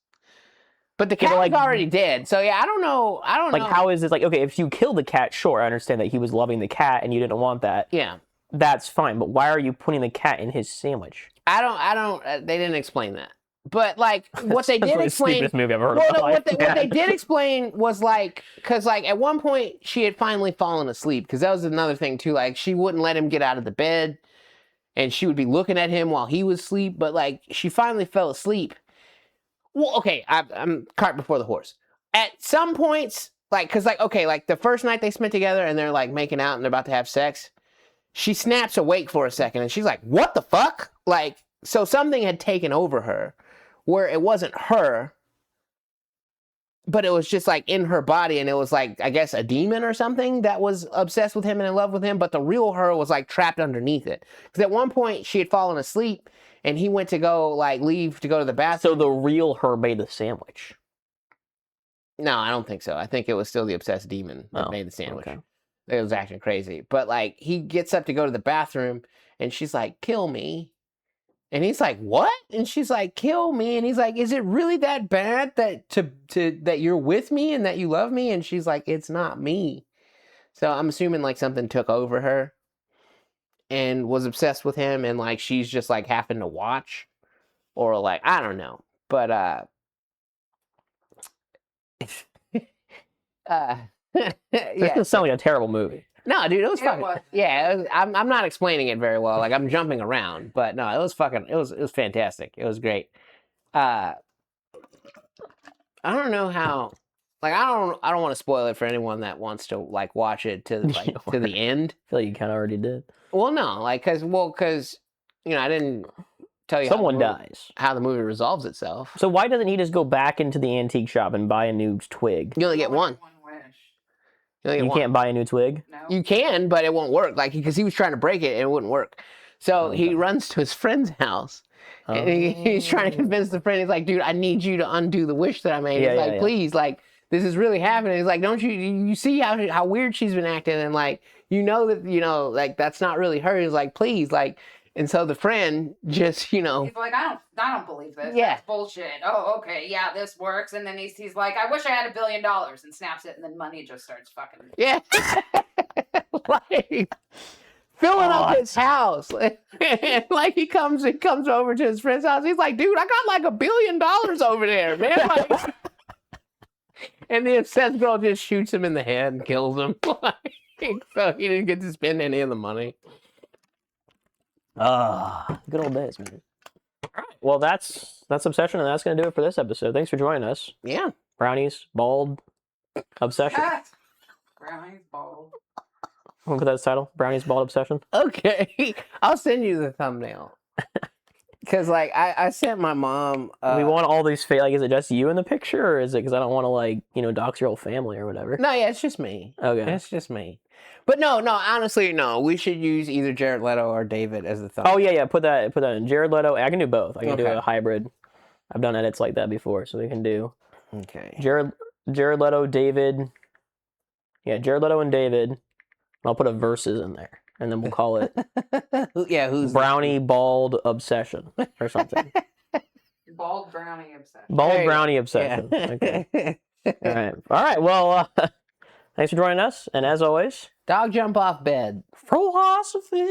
But the cat was already dead, so yeah, I don't know. Like, how is this? Like, okay, if you kill the cat, sure, I understand that he was loving the cat and you didn't want that. Yeah, that's fine. But why are you putting the cat in his sandwich? I don't. They didn't explain that. But like, what they did explain. Stupidest movie I've heard of. What they did explain was like, because like at one point she had finally fallen asleep, because that was another thing too. Like, she wouldn't let him get out of the bed, and she would be looking at him while he was asleep. But like, she finally fell asleep. Well, okay, I'm cart before the horse. At some points, like, because, like, okay, like, the first night they spent together and they're, like, making out and they're about to have sex, she snaps awake for a second and she's like, what the fuck? Like, so something had taken over her where it wasn't her, but it was just, like, in her body, and it was, like, I guess a demon or something that was obsessed with him and in love with him, but the real her was, like, trapped underneath it. Because at one point, she had fallen asleep, and he went to go, like, leave to go to the bathroom. So the real her made the sandwich? No, I don't think so. I think it was still the obsessed demon that made the sandwich. Okay. It was acting crazy. But, like, he gets up to go to the bathroom, and she's like, kill me. And he's like, what? And she's like, kill me. And he's like, is it really that bad that that you're with me and that you love me? And she's like, it's not me. So I'm assuming, like, something took over her and was obsessed with him, and like she's just like having to watch, or like, I don't know, but yeah, this doesn't sound like a terrible movie. No, dude, it was fucking. Yeah, it was, I'm not explaining it very well. Like, I'm jumping around, but no, it was fucking. It was fantastic. It was great. I don't know how. Like, I don't want to spoil it for anyone that wants to like watch it to like to the end. I feel like you kind of already did. Well, no, like, cause you know, I didn't tell you someone dies. How the movie resolves itself. So why doesn't he just go back into the antique shop and buy a new twig? You only get one. You can't buy a new twig? No. You can, but it won't work. Like, because he was trying to break it and it wouldn't work. So he runs to his friend's house. And he's trying to convince the friend. He's like, dude, I need you to undo the wish that I made. He's like, please, like, this is really happening. He's like, don't you see how weird she's been acting? And like, you know that, you know, like, that's not really her. He's like, please, like, and so the friend just, you know. He's like, I don't believe this. Yeah. That's bullshit. Oh, okay. Yeah, this works. And then he's like, I wish I had $1 billion, and snaps it, and then money just starts fucking. Yeah. Like, filling up his house. Like, he comes over to his friend's house. He's like, dude, I got like $1 billion over there, man. Like, and the obsessed girl just shoots him in the head and kills him. So he didn't get to spend any of the money. Good old days, man. All right. Well, that's Obsession, and that's going to do it for this episode. Thanks for joining us. Yeah. Brownie's Bald Obsession. Brownie's Bald. Want to put that as title? Brownie's Bald Obsession? Okay. I'll send you the thumbnail. Because, like, I sent my mom... we want all these... Like, is it just you in the picture, or is it because I don't want to, like, you know, dox your whole family or whatever? No, yeah, it's just me. Okay. It's just me. But no, honestly, no. We should use either Jared Leto or David as the thumbnail. Oh, yeah. Put that in. Jared Leto. I can do both. I can do a hybrid. I've done edits like that before, so we can do... Okay. Jared Leto, David... Yeah, Jared Leto and David. I'll put a verses in there. and then we'll call it who's Brownie Bald Obsession or something. Bald Brownie obsession. Bald Brownie Obsession. Yeah. Okay. All right. Well, thanks for joining us, and as always, dog jump off bed. philosophy.